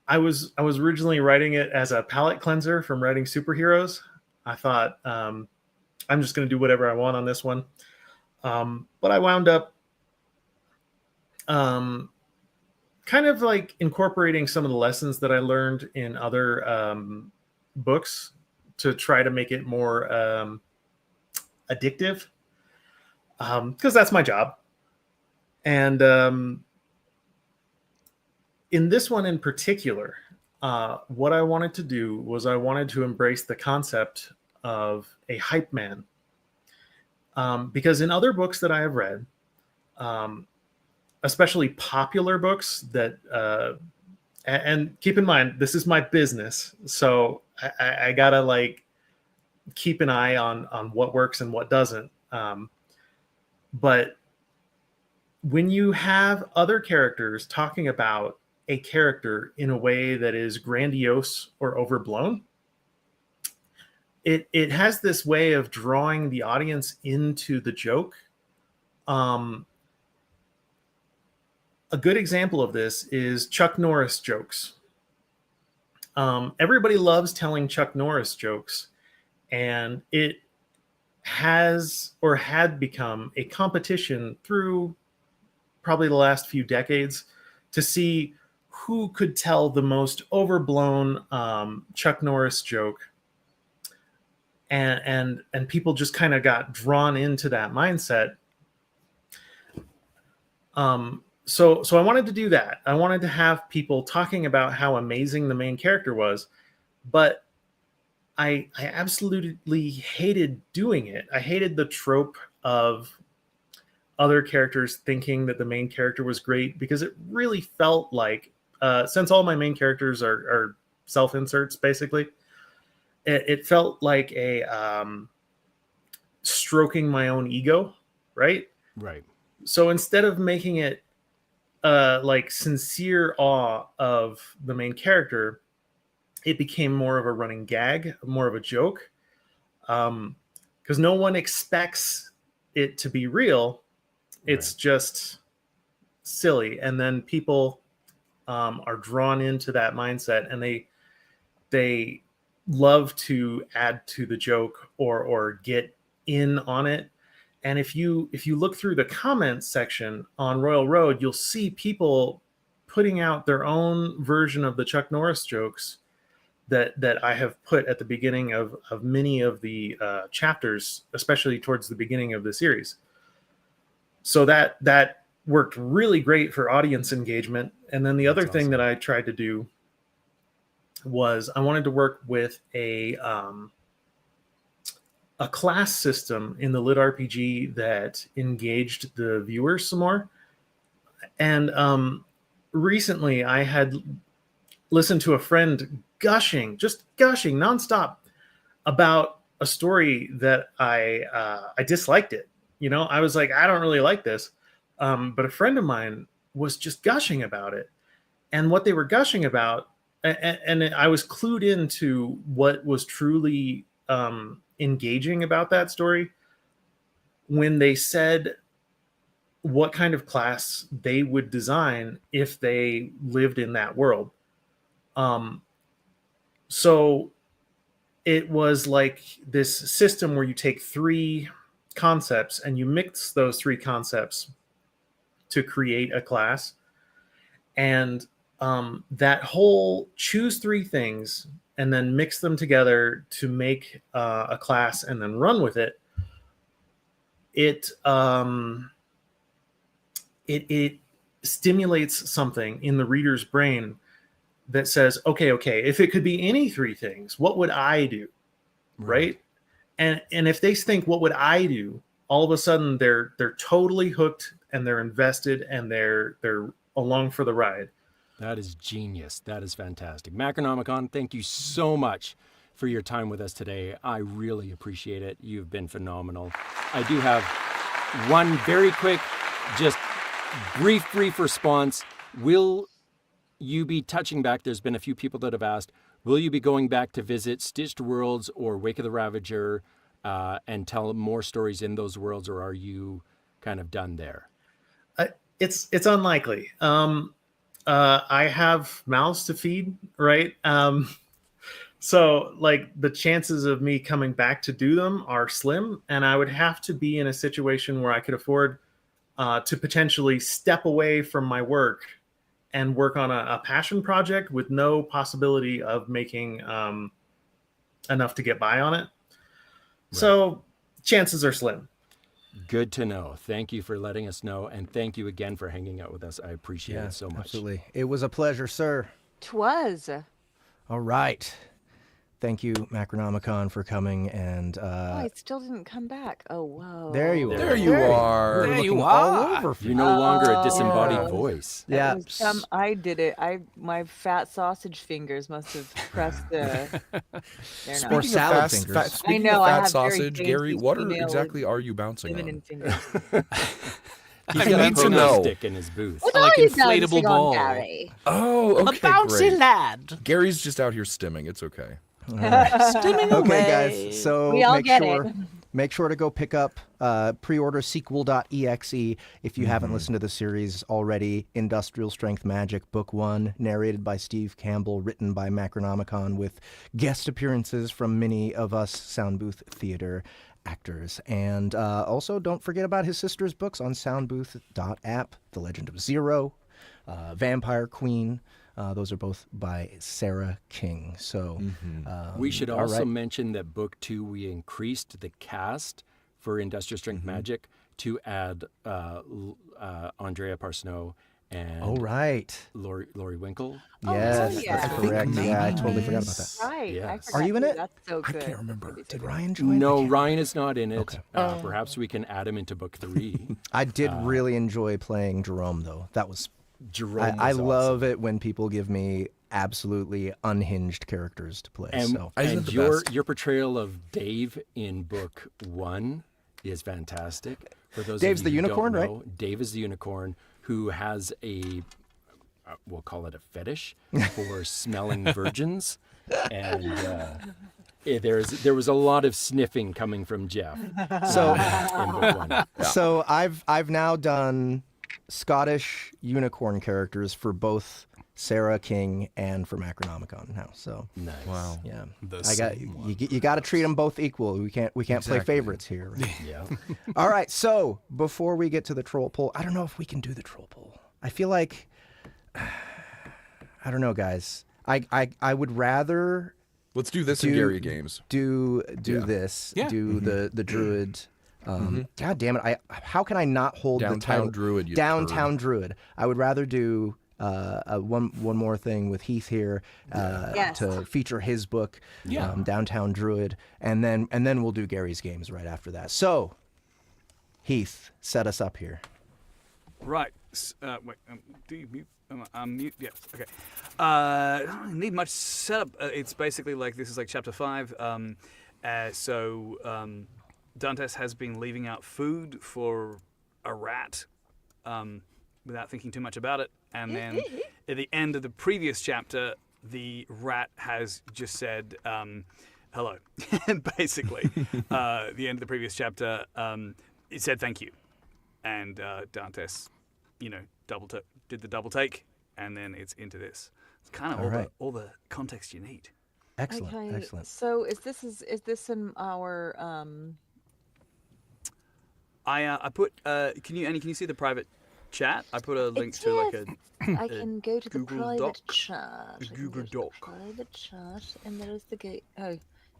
I was originally writing it as a palate cleanser from writing superheroes. I thought I'm just going to do whatever I want on this one. But I wound up kind of like incorporating some of the lessons that I learned in other books to try to make it more addictive, because that's my job. And in this one in particular, what I wanted to do was I wanted to embrace the concept of a hype man. Because in other books that I have read, especially popular books that, and keep in mind, this is my business, so I gotta like keep an eye on what works and what doesn't. But when you have other characters talking about a character in a way that is grandiose or overblown, it has this way of drawing the audience into the joke. A good example of this is Chuck Norris jokes. Everybody loves telling Chuck Norris jokes, and it has or had become a competition through probably the last few decades to see who could tell the most overblown Chuck Norris joke. And people just kind of got drawn into that mindset. So I wanted to do that. I wanted to have people talking about how amazing the main character was, but I absolutely hated doing it. I hated the trope of other characters thinking that the main character was great, because it really felt like, since all my main characters are self-inserts, basically, it felt like a stroking my own ego, right? Right. So instead of making it like sincere awe of the main character, it became more of a running gag, more of a joke, because no one expects it to be real. It's just silly, and then people are drawn into that mindset, and they love to add to the joke or get in on it. And if you look through the comments section on Royal Road, you'll see people putting out their own version of the Chuck Norris jokes that I have put at the beginning of many of the chapters, especially towards the beginning of the series. So that worked really great for audience engagement. And then the other thing that I tried to do was I wanted to work with a class system in the LitRPG that engaged the viewers some more. And recently I had listened to a friend gushing nonstop about a story that I disliked it. You know, I was like, I don't really like this. But a friend of mine was just gushing about it. And what they were gushing about, and I was clued into what was truly engaging about that story when they said what kind of class they would design if they lived in that world. So it was like this system where you take three concepts and you mix those three concepts to create a class. And that whole choose three things and then mix them together to make a class and then run with it. It stimulates something in the reader's brain that says, okay, if it could be any three things, what would I do? Right? And if they think, what would I do? All of a sudden they're totally hooked and they're invested and they're along for the ride. That is genius. That is fantastic. Macronomicon, thank you so much for your time with us today. I really appreciate it. You've been phenomenal. I do have one very quick, just brief response. Will you be touching back? There's been a few people that have asked, will you be going back to visit Stitched Worlds or Wake of the Ravager and tell more stories in those worlds, or are you kind of done there? It's unlikely. I have mouths to feed, right? So like the chances of me coming back to do them are slim, and I would have to be in a situation where I could afford to potentially step away from my work and work on a passion project with no possibility of making enough to get by on it. Right. So chances are slim. Good to know. Thank you for letting us know. And thank you again for hanging out with us. I appreciate it so much. Absolutely. It was a pleasure, sir. 'Twas. All right. Thank you, Macronomicon, for coming. And I still didn't come back. Oh, whoa. there you are. There you are. There you Looking are. all over for You're you. no longer a disembodied voice. Yeah. I did it. My fat sausage fingers must have pressed the. They're Or not. salad fingers. Speaking know, of I fat have very sausage, Gary, dainty what female exactly are you bouncing Feminine on? fingers. He's I got need a to know. stick in his booth. What I like are you inflatable bouncing ball. on, Gary? Oh, okay, A bouncy great. lad. Gary's just out here stimming. It's okay. Stimming Okay, away. guys. So We all make get sure it. make sure to go pick up pre-order Sequel.exe if you haven't listened to the series already. Industrial Strength Magic, Book 1, narrated by Steve Campbell, written by Macronomicon, with guest appearances from many of us Soundbooth Theater actors. And also, don't forget about his sister's books on soundbooth.app, The Legend of Zero, Vampire Queen. Those are both by Sarah King. So We should all also right. mention that Book 2, we increased the cast for Industrial Strength Magic to add Andrea Parsnow and all right. Lori Winkle. Yes, yeah. that's correct. Yeah, I totally forgot about that. Right. Yes. I Are forgot you in too. it? That's so I good. can't remember. Did Ryan join? I No, can't- Ryan is not in it. Okay. Perhaps we can add him into Book 3. I did really enjoy playing Jerome, though. That was Jerome I was love it when people give me absolutely unhinged characters to play. And, So Isn't and it the best? your portrayal of Dave in Book 1 is fantastic. For those Dave's of you the who unicorn, don't right? know, Dave is the unicorn who has we'll call it a fetish for smelling virgins. And there was a lot of sniffing coming from Jeff. So, in book one. so I've now done Scottish unicorn characters for both Sarah King and for Macronomicon now. So Nice. Wow. yeah, The I got same one. you got to treat them both equal. We can't play Exactly. favorites here. Right? Yeah. All right. So before we get to the troll poll, I don't know if we can do the troll poll. I feel like I don't know, guys. I would rather Let's do this in Gary Games. do Yeah. this. Yeah. Do the druid. God damn it! How can I not hold the Downtown title Druid, you Downtown Druid? I would rather do one more thing with Heath here Yes. to feature his book, Yeah. Downtown Druid, and then we'll do Gary's games right after that. So, Heath, set us up here. Right. Wait. Do you mute? Mute. Yes. Okay. I don't need much setup. It's basically like this is like chapter 5. Dantes has been leaving out food for a rat without thinking too much about it, and then at the end of the previous chapter, the rat has just said hello. Basically, the end of the previous chapter, it said thank you, and Dantes, did the double take, and then it's into this. It's kind of All right. all the context you need. Excellent, Okay, excellent. so is this in our I put can you see the private chat? I put a link to like a I can go to the Google private Doc. chat. I can Google go to the Doc. private chat, and there is the gate. Oh,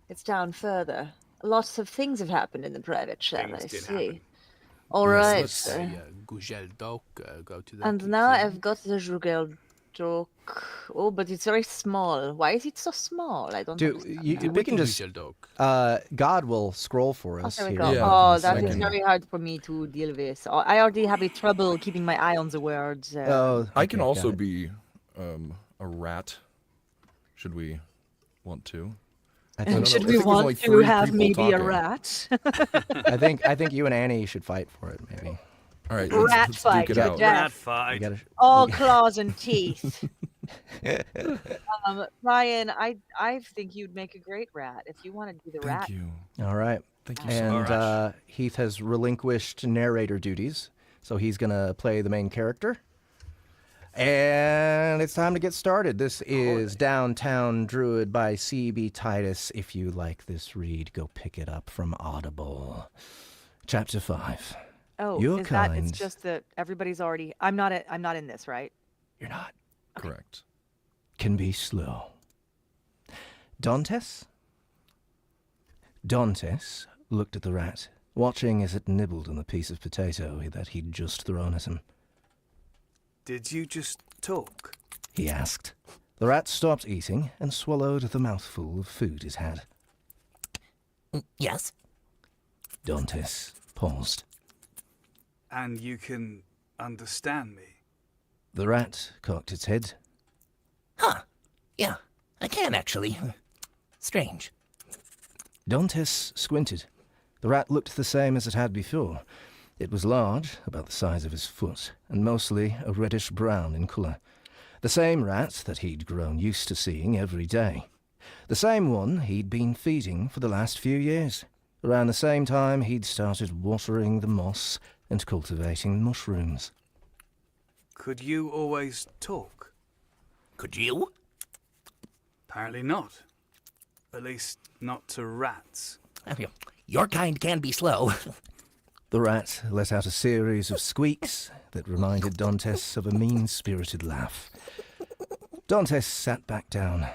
it's down further. Lots of things have happened in the private chat. Things I did see. happen. All right. Let's say Gugel Doc, go to that. And now I've got the Jugel Doc. Oh, but it's very small. Why is it so small? I don't Dude, understand. we can just Doc. God will scroll for Oh, us there we here. go. Yeah, Oh, I that is can- very hard for me to deal with. Oh, I already have a trouble keeping my eye on the words. Oh, I can okay, also got it. be a rat. Should we want to? I don't think, know. Should I we think there's only want to 3 have people maybe a talking. rat? I think you and Annie should fight for it. Maybe. All right, Rat let's fight, duke it you're out. dead. Rat You fight. gotta, All claws and teeth. Ryan, I think you'd make a great rat if you want to do the rat. Thank you. all right. Thank you And so much. Heath has relinquished narrator duties, so he's gonna play the main character. And it's time to get started. This is Downtown Druid by C.B. Titus. If you like this read, go pick it up from Audible. Chapter 5. Oh, Your is that? kind. It's just that everybody's already. I'm not in this, right? You're not. Correct. Can be slow. Dantes? Dantes looked at the rat, watching as it nibbled on the piece of potato that he'd just thrown at him. Did you just talk? He asked. The rat stopped eating and swallowed the mouthful of food it had. Yes. Dantes paused. And you can understand me? The rat cocked its head. Huh. Yeah, I can actually. Strange. Dantes squinted. The rat looked the same as it had before. It was large, about the size of his foot, and mostly a reddish-brown in colour. The same rat that he'd grown used to seeing every day. The same one he'd been feeding for the last few years. Around the same time he'd started watering the moss and cultivating mushrooms. Could you always talk? Could you? Apparently not. At least not to rats. Your kind can be slow. The rat let out a series of squeaks that reminded Dantes of a mean-spirited laugh. Dantes sat back down.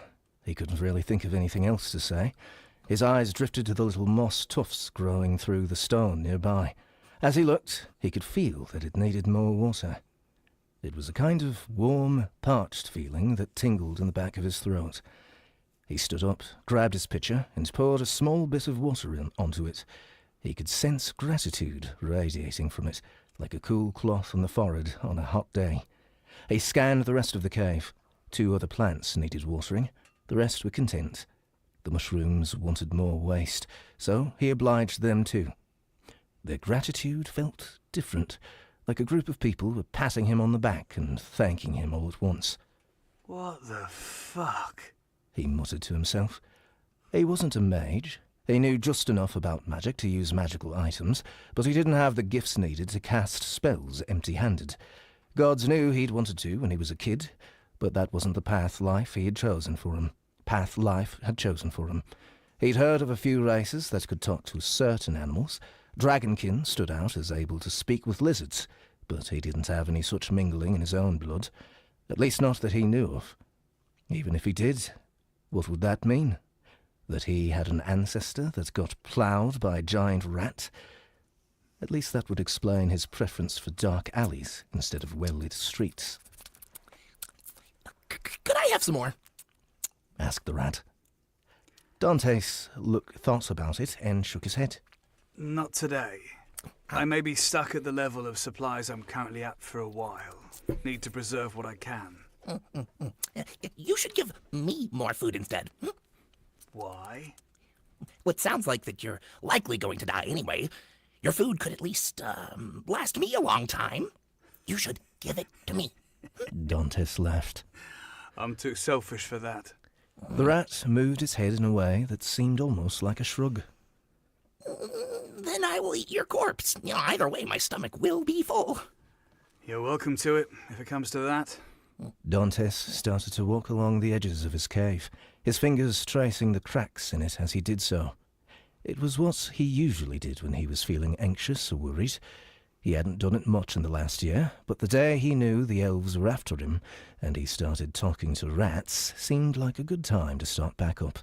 He couldn't really think of anything else to say. His eyes drifted to the little moss tufts growing through the stone nearby. As he looked, he could feel that it needed more water. It was a kind of warm, parched feeling that tingled in the back of his throat. He stood up, grabbed his pitcher, and poured a small bit of water onto it. He could sense gratitude radiating from it, like a cool cloth on the forehead on a hot day. He scanned the rest of the cave. 2 other plants needed watering. The rest were content. The mushrooms wanted more waste, so he obliged them too. Their gratitude felt different, like a group of people were patting him on the back and thanking him all at once. What the fuck? He muttered to himself. He wasn't a mage. He knew just enough about magic to use magical items, but he didn't have the gifts needed to cast spells empty-handed. Gods knew he'd wanted to when he was a kid, but that wasn't the path life he had chosen for him. Path life had chosen for him. He'd heard of a few races that could talk to certain animals. Dragonkin stood out as able to speak with lizards, but he didn't have any such mingling in his own blood. At least not that he knew of. Even if he did, what would that mean? That he had an ancestor that got ploughed by a giant rat? At least that would explain his preference for dark alleys instead of well-lit streets. Could I have some more? Asked the rat. Dantes thought about it and shook his head. Not today. I may be stuck at the level of supplies I'm currently at for a while. Need to preserve what I can. You should give me more food instead. Why? Well, it sounds like that you're likely going to die anyway. Your food could at least last me a long time. You should give it to me. Dantes laughed. I'm too selfish for that. The rat moved its head in a way that seemed almost like a shrug. Then I will eat your corpse. Either way, my stomach will be full. You're welcome to it, if it comes to that. Dantes started to walk along the edges of his cave, his fingers tracing the cracks in it as he did so. It was what he usually did when he was feeling anxious or worried. He hadn't done it much in the last year, but the day he knew the elves were after him, and he started talking to rats, seemed like a good time to start back up.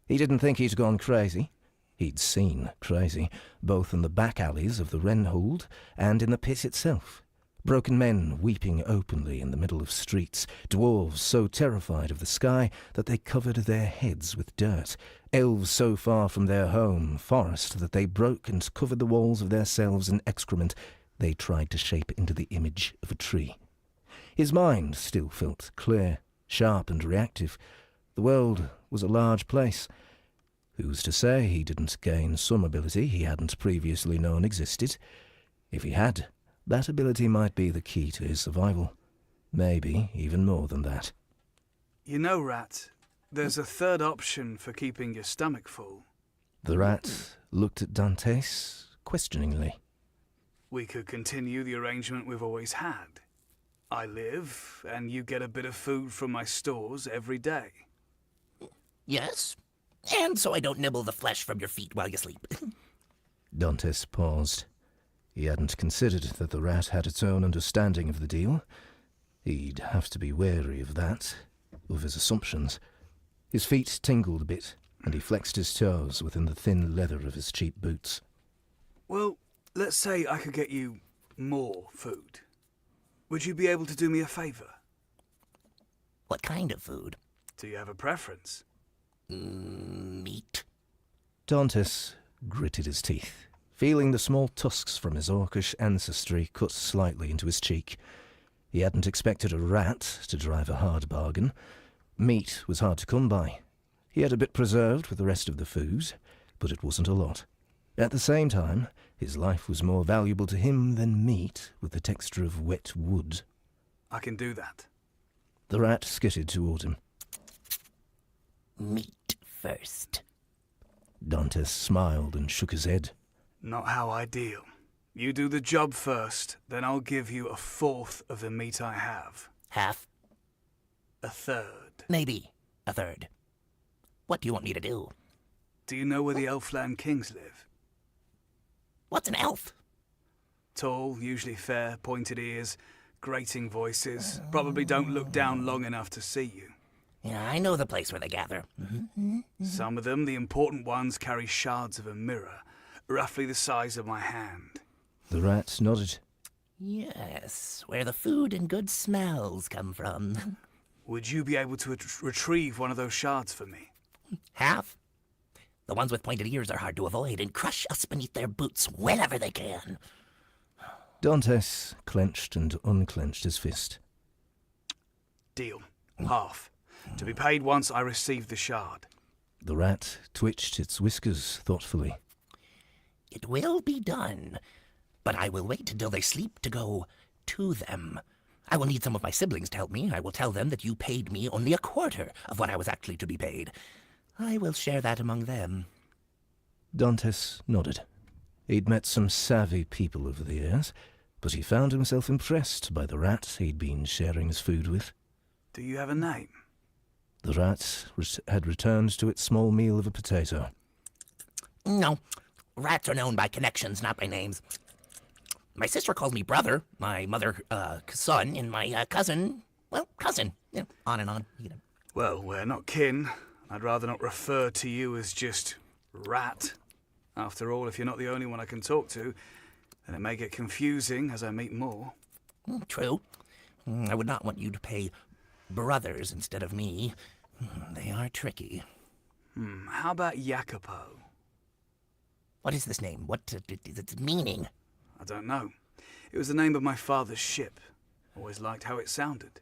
He didn't think he'd gone crazy. He'd seen crazy, both in the back alleys of the Wrenhold and in the pit itself. Broken men weeping openly in the middle of streets, dwarves so terrified of the sky that they covered their heads with dirt, elves so far from their home forest that they broke and covered the walls of their cells in excrement they tried to shape into the image of a tree. His mind still felt clear, sharp and reactive. The world was a large place. Who's to say he didn't gain some ability he hadn't previously known existed? If he had, that ability might be the key to his survival. Maybe even more than that. You know, Rat, there's a third option for keeping your stomach full. The rat looked at Dantes questioningly. We could continue the arrangement we've always had. I live, and you get a bit of food from my stores every day. Yes? And so I don't nibble the flesh from your feet while you sleep. Dantes paused. He hadn't considered that the rat had its own understanding of the deal. He'd have to be wary of that, of his assumptions. His feet tingled a bit, and he flexed his toes within the thin leather of his cheap boots. Well, let's say I could get you more food. Would you be able to do me a favor? What kind of food? Do you have a preference? Meat. Dantes gritted his teeth, feeling the small tusks from his orcish ancestry cut slightly into his cheek. He hadn't expected a rat to drive a hard bargain. Meat was hard to come by. He had a bit preserved with the rest of the food, but it wasn't a lot. At the same time, his life was more valuable to him than meat with the texture of wet wood. I can do that. The rat skittered toward him. Meat first. Dantes smiled and shook his head. Not how I deal. You do the job first, then I'll give you a fourth of the meat I have. Half? A third. Maybe a third. What do you want me to do? Do you know where the Elfland kings live? What's an elf? Tall, usually fair, pointed ears, grating voices. Probably don't look down long enough to see you. Yeah, I know the place where they gather. Some of them, the important ones, carry shards of a mirror, roughly the size of my hand. The rat nodded. Yes, where the food and good smells come from. Would you be able to retrieve one of those shards for me? Half? The ones with pointed ears are hard to avoid and crush us beneath their boots whenever they can. Dantes clenched and unclenched his fist. Deal. Half. To be paid once I receive the shard. The rat twitched its whiskers thoughtfully. It will be done. But I will wait until they sleep to go to them. I will need some of my siblings to help me. I will tell them that you paid me only a quarter of what I was actually to be paid. I will share that among them. Dantes nodded. He'd met some savvy people over the years, but he found himself impressed by the rat he'd been sharing his food with. Do you have a name? The rat had returned to its small meal of a potato. No, rats are known by connections, not by names. My sister calls me brother, my mother, son, and my cousin, cousin. You know, on and on. You know. Well, we're not kin. I'd rather not refer to you as just rat. After all, if you're not the only one I can talk to, then it may get confusing as I meet more. True. I would not want you to pay brothers instead of me. They are tricky. How about Jacopo? What is this name? What is its meaning? I don't know. It was the name of my father's ship. Always liked how it sounded.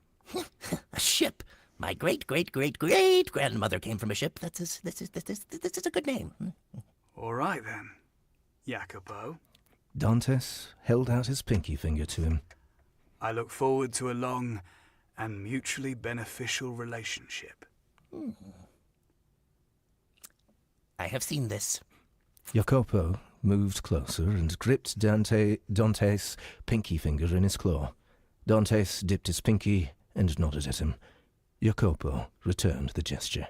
A ship. My great-great-great-great-grandmother came from a ship. This is a good name. All right, then. Jacopo. Dantes held out his pinky finger to him. I look forward to a long and mutually beneficial relationship. I have seen this. Jacopo moved closer and gripped Dante's pinky finger in his claw. Dantes dipped his pinky and nodded at him. Jacopo returned the gesture.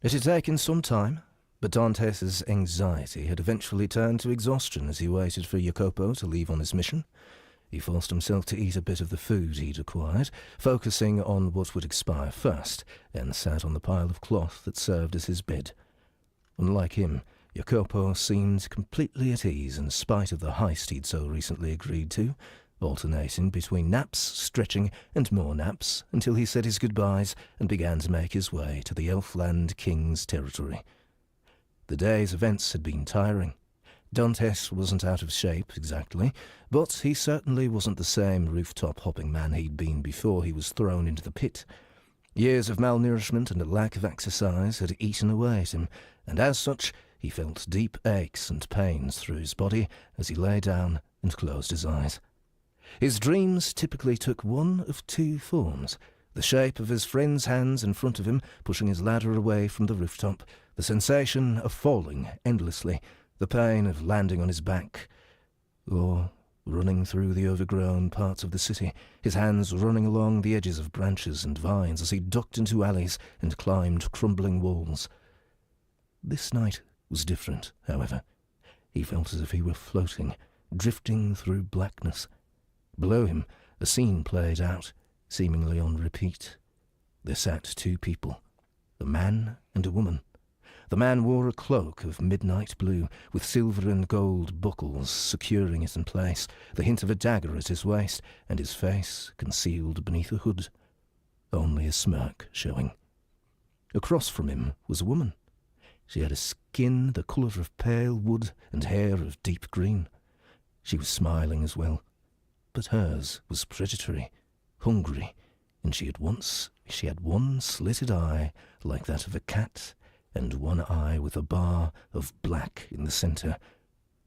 It had taken some time, but Dantes' anxiety had eventually turned to exhaustion as he waited for Jacopo to leave on his mission. He forced himself to eat a bit of the food he'd acquired, focusing on what would expire first, and sat on the pile of cloth that served as his bed. Unlike him, Jacopo seemed completely at ease in spite of the heist he'd so recently agreed to, alternating between naps, stretching, and more naps, until he said his goodbyes and began to make his way to the Elfland King's territory. The day's events had been tiring. Dantes wasn't out of shape, exactly, but he certainly wasn't the same rooftop-hopping man he'd been before he was thrown into the pit. Years of malnourishment and a lack of exercise had eaten away at him, and as such, he felt deep aches and pains through his body as he lay down and closed his eyes. His dreams typically took one of two forms: the shape of his friend's hands in front of him, pushing his ladder away from the rooftop, the sensation of falling endlessly, the pain of landing on his back, or running through the overgrown parts of the city, his hands running along the edges of branches and vines as he ducked into alleys and climbed crumbling walls. This night was different, however. He felt as if he were floating, drifting through blackness. Below him, a scene played out, seemingly on repeat. There sat two people, a man and a woman. The man wore a cloak of midnight blue, with silver and gold buckles securing it in place, the hint of a dagger at his waist, and his face concealed beneath a hood, only a smirk showing. Across from him was a woman. She had a skin the colour of pale wood and hair of deep green. She was smiling as well, but hers was predatory, hungry, and she had one slitted eye like that of a cat, and one eye with a bar of black in the centre,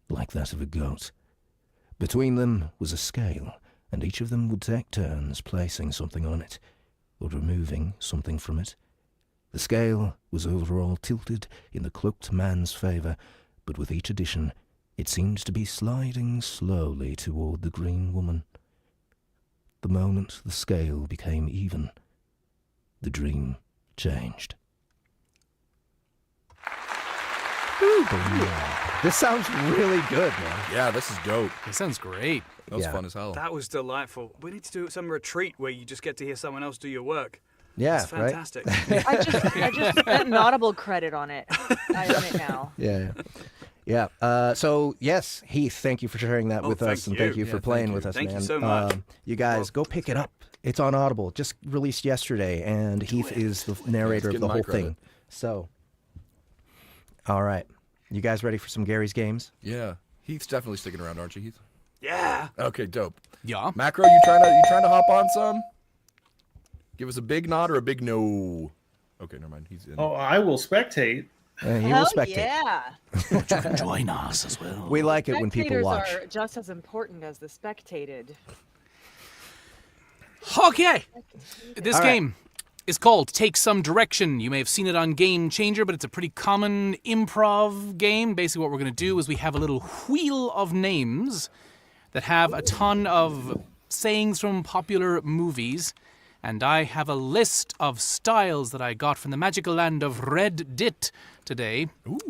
like that of a goat. Between them was a scale, and each of them would take turns placing something on it, or removing something from it. The scale was overall tilted in the cloaked man's favour, but with each addition it seemed to be sliding slowly toward the green woman. The moment the scale became even, the dream changed. This sounds really good, man. Yeah, this is dope. It sounds great. That was Yeah. fun as hell. That was delightful. We need to do some retreat where you just get to hear someone else do your work. Yeah, It's right? fantastic. I just spent an Audible credit on it. I own it now. Yeah. So, yes, Heath, thank you for sharing that with thank us, and you. thank you for playing with us, Thank you man. so much. You guys, go pick it up. It's on Audible. Just released yesterday, and Heath is the narrator of getting the my whole credit. thing. So, all right. You guys ready for some Gary's Games? Yeah. Heath's definitely sticking around, aren't you, Heath? Yeah. Okay, dope. Yeah. Macro, you trying to hop on some? Give us a big nod or a big no. Okay, never mind. He's in. Oh, I will spectate. He will Hell spectate. yeah. You can join us as well. We like it when people Spectators watch. are just as important as the spectated. Okay. This All right. game is called Take Some Direction. You may have seen it on Game Changer, but it's a pretty common improv game. Basically, what we're going to do is we have a little wheel of names that have a ton of sayings from popular movies. And I have a list of styles that I got from the magical land of Reddit today.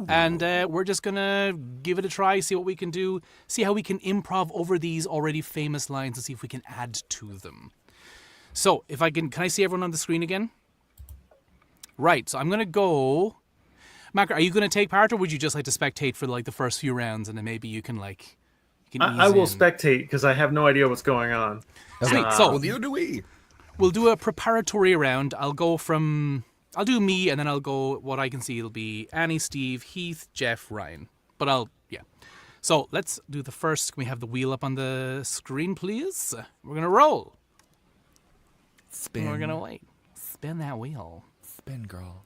And we're just going to give it a try, see what we can do, see how we can improv over these already famous lines and see if we can add to them. So, if I can I see everyone on the screen again? Right, so I'm going to go... Macro, are you going to take part, or would you just like to spectate for like the first few rounds, and then maybe you can like... I will ease in? spectate because I have no idea what's going on. Sweet, so Well, neither do we. we'll do a preparatory round. I'll do me, and then I'll go, what I can see, it'll be Annie, Steve, Heath, Jeff, Ryan. But yeah. So, let's do the first. Can we have the wheel up on the screen, please? We're going to roll. Spin. We're going to wait. Spin that wheel. Spin, girl.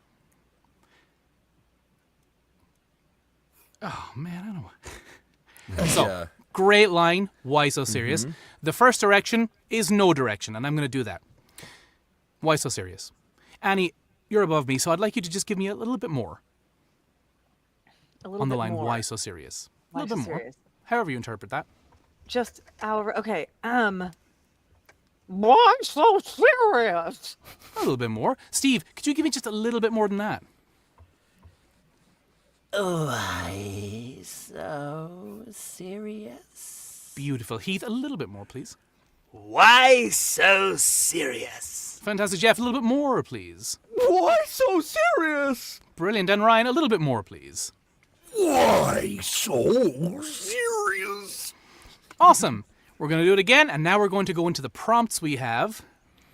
Oh, man, I don't know. So, Yeah. great line. Why so serious? The first direction is no direction, and I'm going to do that. Why so serious? Annie, you're above me, so I'd like you to just give me a little bit more A little on the bit line. more. Why so serious? A Why little bit so more. serious? However you interpret that. Just our okay. Why so serious? A little bit more. Steve, could you give me just a little bit more than that? Why so serious? Beautiful. Heath, a little bit more, please. Why so serious? Fantastic. Jeff, a little bit more, please. Why so serious? Brilliant. And Ryan, a little bit more, please. Why so serious? Awesome. We're going to do it again, and now we're going to go into the prompts we have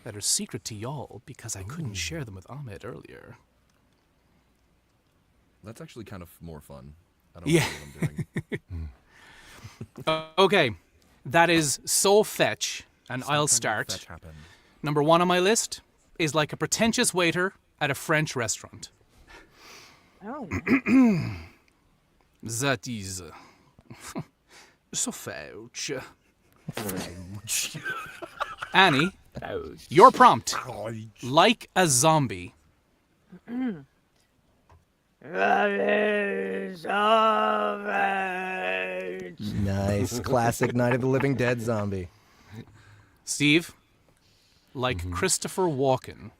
that are secret to y'all because I couldn't share them with Ahmed earlier. That's actually kind of more fun. I don't know Yeah. what I'm doing. Okay. That is So Fetch, and I'll start. Fetch happen. Number 1 on my list is like a pretentious waiter at a French restaurant. Oh, That is... So Fetch. Annie, your prompt. Like a zombie. Nice. Classic Night of the Living Dead zombie. Steve, like Christopher Walken.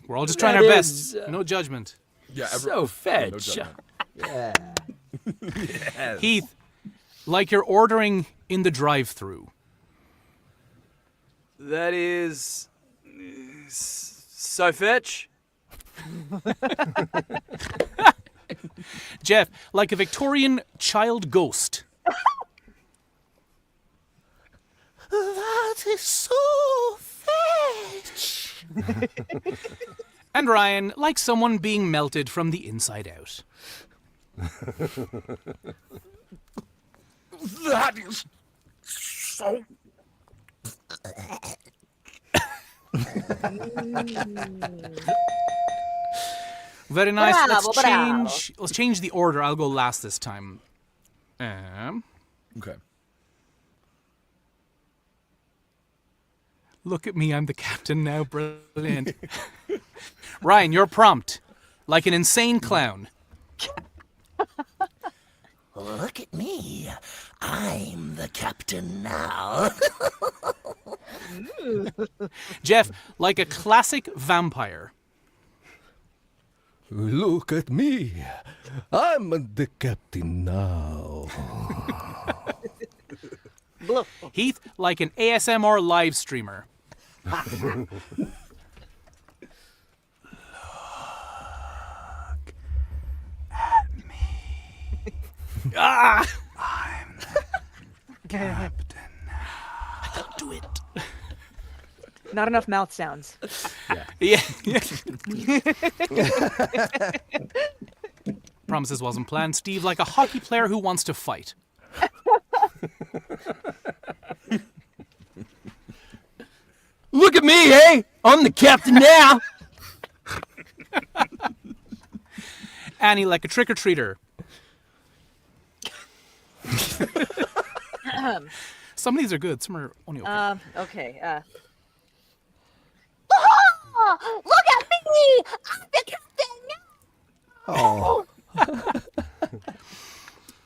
We're all just trying our best. No judgment. Yeah, So no fetch. judgment. Heath, like you're ordering in the drive-thru. That is... So fetch? Jeff, like a Victorian child ghost. That is so fetch. And Ryan, like someone being melted from the inside out. That is so... Very nice. Bravo, bravo. Let's change the order. I'll go last this time. Okay. Look at me, I'm the captain now. Brilliant. Ryan, your prompt. Like an insane clown. Look at me. I'm the captain now. Jeff, like a classic vampire. Look at me. I'm the captain now. Heath, like an ASMR live streamer. Ah! Don't do it. not enough mouth sounds. Yeah. Promise this wasn't planned. Steve, like a hockey player who wants to fight. Look at me, hey! I'm the captain now. Annie, like a trick-or-treater. Some of these are good. Some are only okay. Okay. Oh, look at me! I'm the captain! Oh.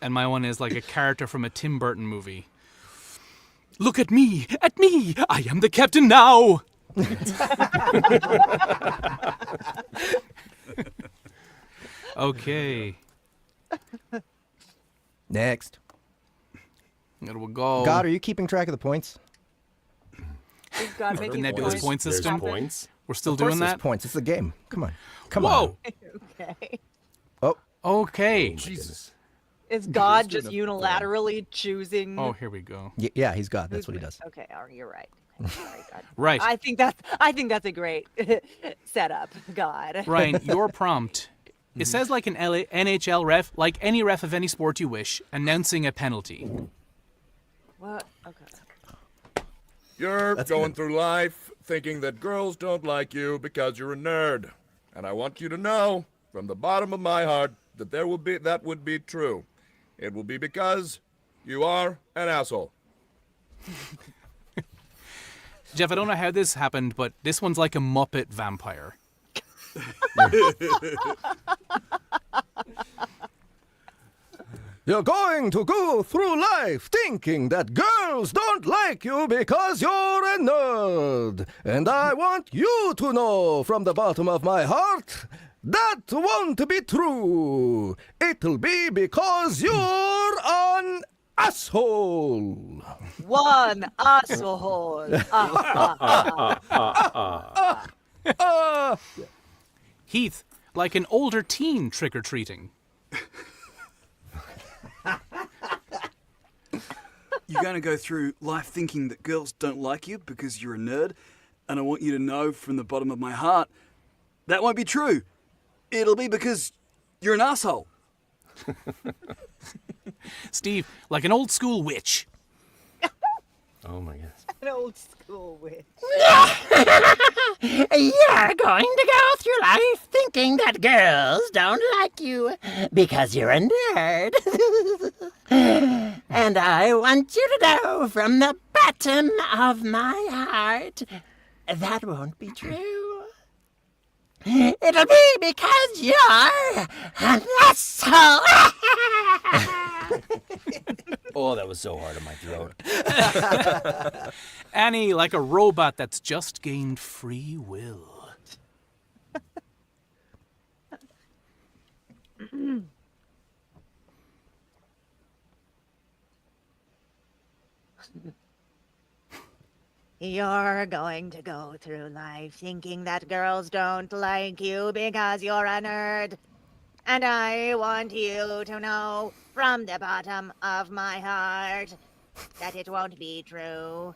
And my one is like a character from a Tim Burton movie. Look at me! At me! I am the captain now! Okay. Next. There we go. God, are you keeping track of the points? Is God The making nebulous points? point There's system. points. We're still Of course doing there's that? points. It's the game. Come on. Come Whoa! Okay. on. Oh, Okay. Jesus. Is God just unilaterally choosing? Oh, here we go. yeah, he's God. That's what he does. Okay, you're right. Sorry, God. Right. I think that's a great setup, God. Ryan, your prompt. It says like an NHL ref, like any ref of any sport you wish, announcing a penalty. What? Okay. You're going through life thinking that girls don't like you because you're a nerd. And I want you to know, from the bottom of my heart, that that would be true. It will be because you are an asshole. Jeff, I don't know how this happened, but this one's like a Muppet vampire. You're going to go through life thinking that girls don't like you because you're a nerd. And I want you to know from the bottom of my heart that won't be true. It'll be because you're an asshole. One asshole. Heath, like an older teen trick-or-treating. You're going to go through life thinking that girls don't like you because you're a nerd, and I want you to know from the bottom of my heart that won't be true. It'll be because you're an asshole. Steve, like an old school witch. Oh my God. An old school witch. You're going to go through life thinking that girls don't like you because you're a nerd. And I want you to know from the bottom of my heart that won't be true. It'll be because you're an asshole. Oh, that was so hard on my throat. Annie, like a robot that's just gained free will. You're going to go through life thinking that girls don't like you because you're a nerd. And I want you to know from the bottom of my heart that it won't be true.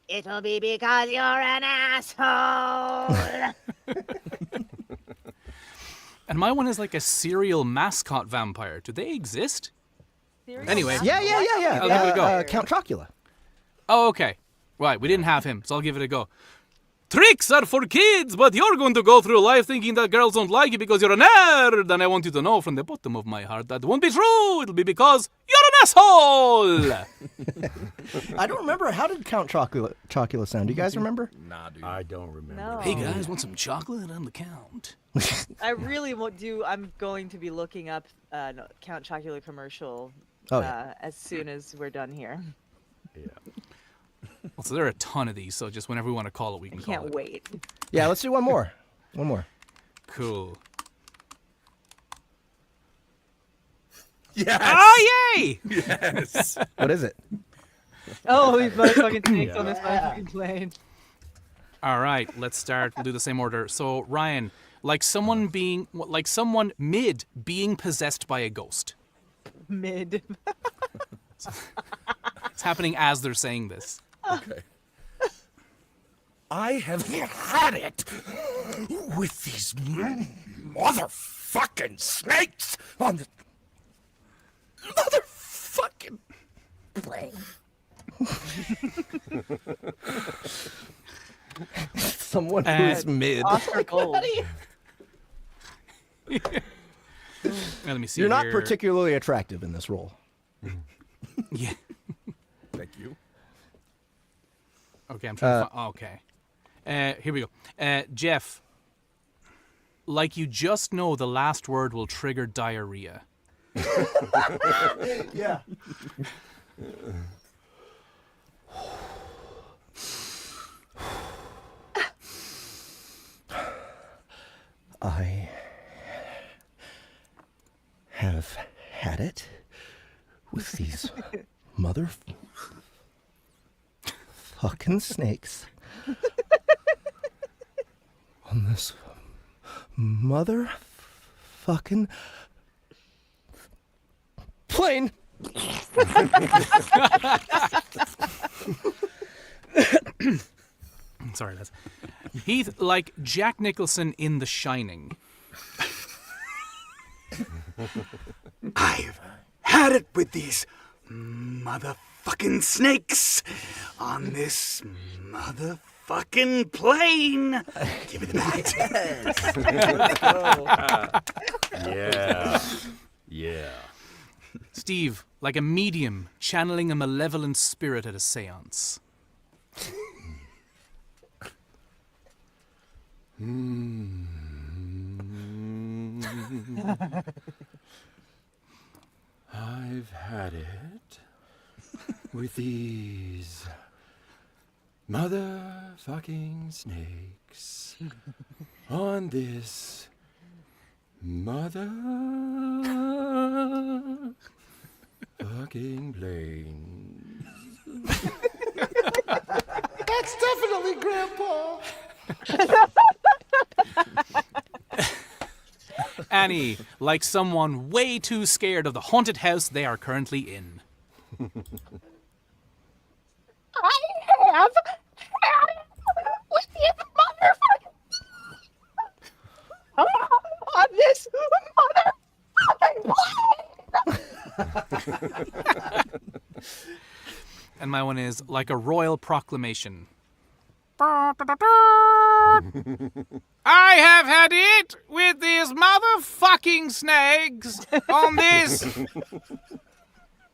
It'll be because you're an asshole. And my one is like a serial mascot vampire. Do they exist? Anyway. Yeah. Oh, there we go. Count Chocula. Oh, okay. Right, we didn't have him, so I'll give it a go. Tricks are for kids, but you're going to go through life thinking that girls don't like you because you're a nerd. And I want you to know from the bottom of my heart that won't be true. It'll be because you're an asshole. I don't remember. How did Count Chocula sound? Do you guys remember? Nah, dude. I don't remember. No. Hey guys, want some chocolate? I'm the count. I really I'm going to be looking up Count Chocula commercial Oh, yeah. as soon as we're done here. Yeah. Well, so there are a ton of these, so just whenever we want to call it, we can call Can't it. wait. Yeah, let's do one more. One more. Cool. Yes! Oh, yay! Yes! What is it? Oh, these motherfucking snakes on this motherfucking plane. All right, let's start. We'll do the same order. So, Ryan, like someone mid being possessed by a ghost. Mid. It's happening as they're saying this. Okay. I have had it with these motherfucking snakes on the motherfucking plane. Someone who's mid. Oscar Gold. Let me see. You're not here. particularly attractive in this role. Yeah. Thank you. Okay, I'm trying to find. Okay. Here we go. Jeff, like you just know the last word will trigger diarrhea. Yeah. I have had it with these fucking snakes on this motherfucking plane. Sorry, lads. Heath, like Jack Nicholson in The Shining. I've had it with these motherfucking snakes on this motherfucking plane. Give me the bat. Yeah. Yeah. Steve, like a medium channeling a malevolent spirit at a seance. I've had it with these motherfucking snakes on this motherfucking plane. That's definitely Grandpa. Annie, like someone way too scared of the haunted house they are currently in. I have had it with this motherfucking on this motherfucking plane. And my one is like a royal proclamation. I have had it with these motherfucking snakes on this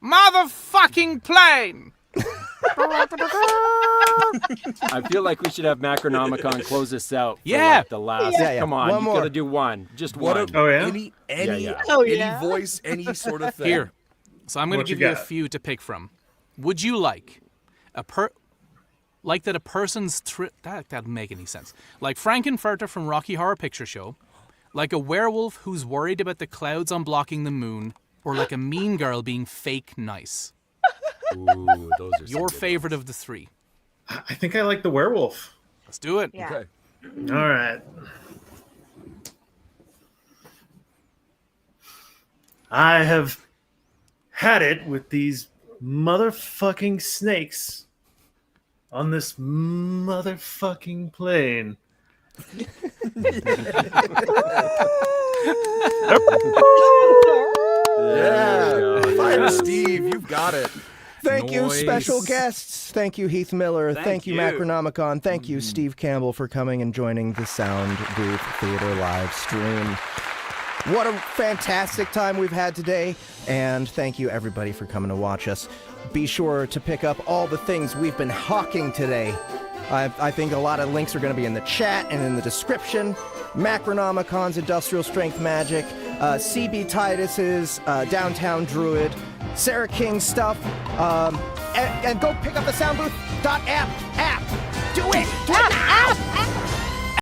motherfucking plane. I feel like we should have Macronomicon close this out. For Yeah. like the last. Yeah. Come on, One you more. gotta do one. Just one. Oh, yeah? Any Yeah. any voice, any sort of thing. Here. So I'm going What to give you you a got? few to pick from. Would you like a that a person's that doesn't make any sense. Like Frankenfurter from Rocky Horror Picture Show, like a werewolf who's worried about the clouds unblocking the moon, or like a mean girl being fake nice. Ooh, those are Your favorite of the three. I think I like the werewolf. Let's do it. Yeah. Okay. All right. I have had it with these motherfucking snakes on this motherfucking plane. Yeah. Fire Steve, you've got it. Thank you, Noise. special guests. Thank you, Heath Miller. Thank you, you. Macronomicon. Thank you, Steve Campbell, for coming and joining the Soundbooth Theater live stream. What a fantastic time we've had today, and thank you, everybody, for coming to watch us. Be sure to pick up all the things we've been hawking today. I think a lot of links are going to be in the chat and in the description. Macronomicon's Industrial Strength Magic, CB Titus's Downtown Druid, Sarah King's stuff, and go pick up the Soundbooth.app app. Do it! Do it now!